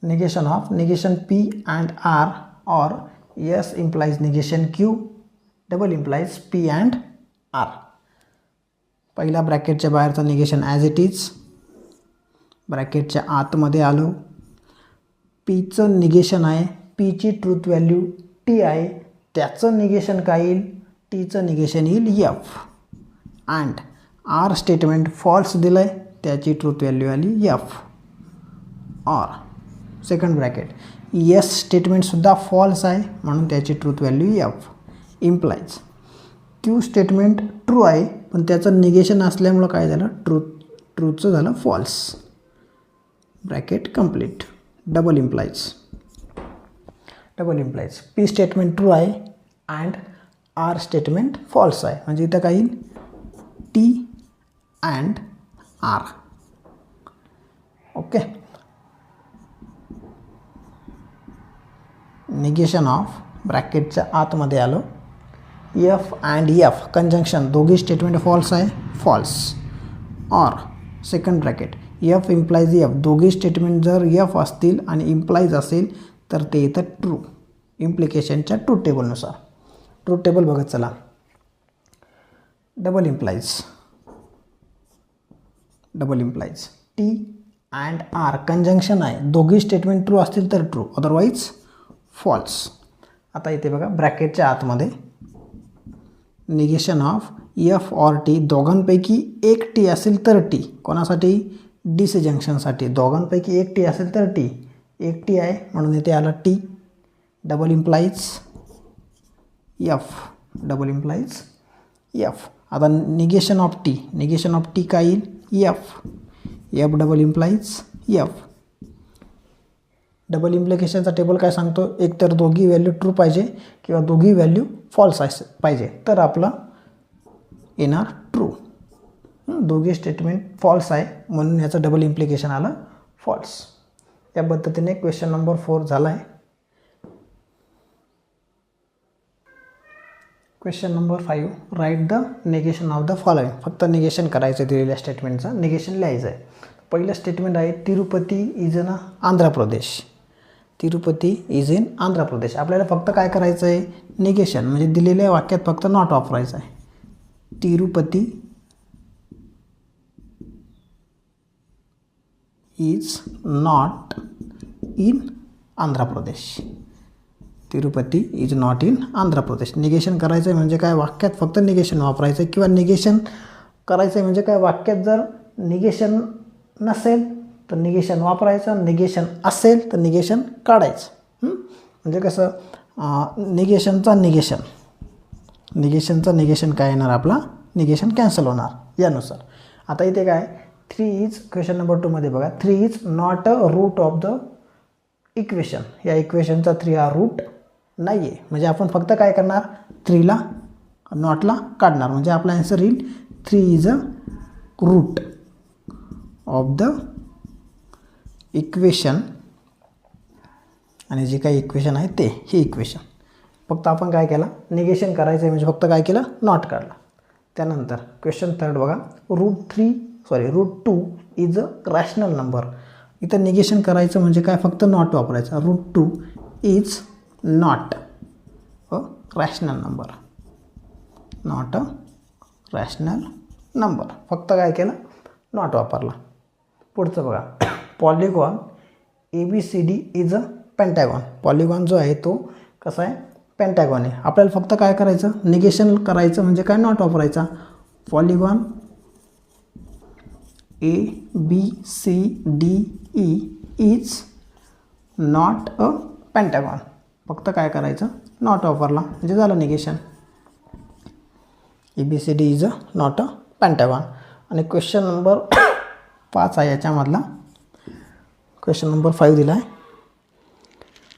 negation of negation P and R or S implies negation Q, double implies P and R. पहिला ब्रॅकेटच्या बाहेरचा निगेशन ॲज इट इज, ब्रॅकेटच्या आतमध्ये आलो, पीचं निगेशन आहे, पीची ट्रूथ व्हॅल्यू टी आहे, त्याचं निगेशन काय येईल, टीचं निगेशन येईल F. And R statement false दिलं आहे, त्याची ट्रूथ व्हॅल्यू आली F. Or second bracket, S स्टेटमेंटसुद्धा फॉल्स आहे म्हणून त्याची truth value F. Implies Q statement true आहे पण त्याचं निगेशन असल्यामुळं काय झालं, ट्रूथचं झालं false. Bracket complete. Double implies P statement true आहे अँड आर स्टेटमेंट फॉल्स आहे, म्हणजे इथं काय येईल, T and R. Okay. Negation of ब्रॅकेटच्या आतमध्ये आलो, एफ अँड एफ कंजंक्शन, दोघी स्टेटमेंट फॉल्स आहे, false. Or second bracket, F implies F, दोघी स्टेटमेंट जर एफ असतील आणि इम्प्लाइज असेल तर ते येतं ट्रू, इम्प्लिकेशनच्या ट्रूथ टेबलनुसार. ट्रूथ टेबल बघत चला. Double implies T and R conjunction आहे, दोघी स्टेटमेंट ट्रू असतील तर ट्रू, अदरवाईज फॉल्स. आता इथे बघा ब्रॅकेटच्या आतमध्ये negation of F or T, दोघांपैकी एक टी असेल तर टी, कोणासाठी, डिसजंक्शनसाठी, दोघांपैकी एक टी असेल तर टी, एक टी आहे म्हणून इथे आला टी. Double implies F. आता निगेशन ऑफ टी काय येईल, F double implies F. Double इम्प्लिकेशनचा टेबल काय सांगतो, एक तर दोघी व्हॅल्यू ट्रू पाहिजे किंवा दोघी व्हॅल्यू फॉल्स पाहिजे तर आपलं येणार ट्रू. दोघी स्टेटमेंट फॉल्स आहे म्हणून याचं डबल इम्प्लिकेशन आलं फॉल्स. या पद्धतीने क्वेश्चन नंबर 4 झाला आहे. Question number 5, write the negation of the following. फक्त निगेशन करायचं आहे, दिलेल्या स्टेटमेंटचं निगेशन लिहायचं आहे. पहिलं स्टेटमेंट आहे Tirupati is in Andhra Pradesh. Tirupati is in Andhra Pradesh. आपल्याला फक्त काय करायचं आहे, निगेशन, म्हणजे दिलेल्या वाक्यात फक्त नॉट वापरायचं आहे. Tirupati is not in Andhra Pradesh. Tirupati is not in Andhra Pradesh. Negation करायचं आहे म्हणजे काय, वाक्यात फक्त निगेशन वापरायचं आहे, किंवा निगेशन करायचं आहे म्हणजे काय, वाक्यात जर निगेशन नसेल तर निगेशन वापरायचं, निगेशन असेल तर निगेशन काढायचं. म्हणजे कसं, निगेशन काय येणार, आपला निगेशन कॅन्सल होणार यानुसार. आता इथे काय, 3 इज, क्वेश्चन नंबर 2 मध्ये बघा, 3 is not a route of the equation. या इक्वेशनचा 3 हा रूट नाही आहे, म्हणजे आपण फक्त काय करणार, 3ला नॉटला काढणार, म्हणजे आपला आन्सर येईल 3 is a route of the equation. आणि जे काही इक्वेशन आहे ते हे इक्वेशन फक्त आपण काय केलं, निगेशन करायचं आहे म्हणजे फक्त काय केलं, नॉट काढला. त्यानंतर क्वेश्चन 3 बघा, root 2 is a rational number. इथं निगेशन करायचं म्हणजे काय, फक्त नॉट वापरायचं. Root 2 is not a rational number, not a rational number. फक्त काय केलं, नॉट वापरला. पुढचं बघा, polygon ABCD is a pentagon. Polygon जो आहे तो कसा आहे, पेंटॅगॉन आहे. आपल्याला फक्त काय करायचं, निगेशन करायचं म्हणजे काय, नॉट वापरायचा. Polygon A B C D E is not a pentagon. फक्त काय करायचं, नॉट वापरला म्हणजे झालं negation. A B C D is not a pentagon. आणि क्वेश्चन नंबर 5 आहे याच्यामधला. क्वेश्चन नंबर 5 दिला आहे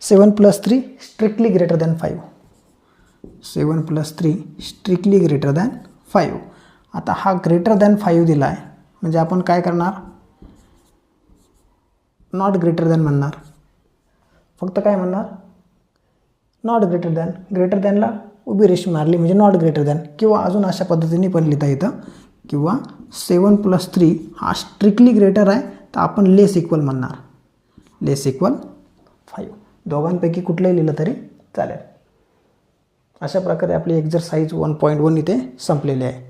7 + 3 strictly greater than 5. 7 + 3 strictly greater than 5. आता हा ग्रेटर दॅन 5 दिला आहे म्हणजे आपण काय करणार, नॉट ग्रेटर दॅन म्हणणार. फक्त काय म्हणणार, नॉट ग्रेटर दॅन. ग्रेटर दॅनला उभी रेष मारली म्हणजे नॉट ग्रेटर दॅन. किंवा अजून अशा पद्धतीने पण लिहिता येतं, किंवा 7 + 3 हा स्ट्रिक्टली ग्रेटर आहे तर आपण लेस इक्वल म्हणणार, लेस इक्वल 5. दोघांपैकी कुठलंही लिहिलं तरी चालेल. अशा प्रकारे आपली एक्झरसाइज 1.1 इथे संपलेली आहे.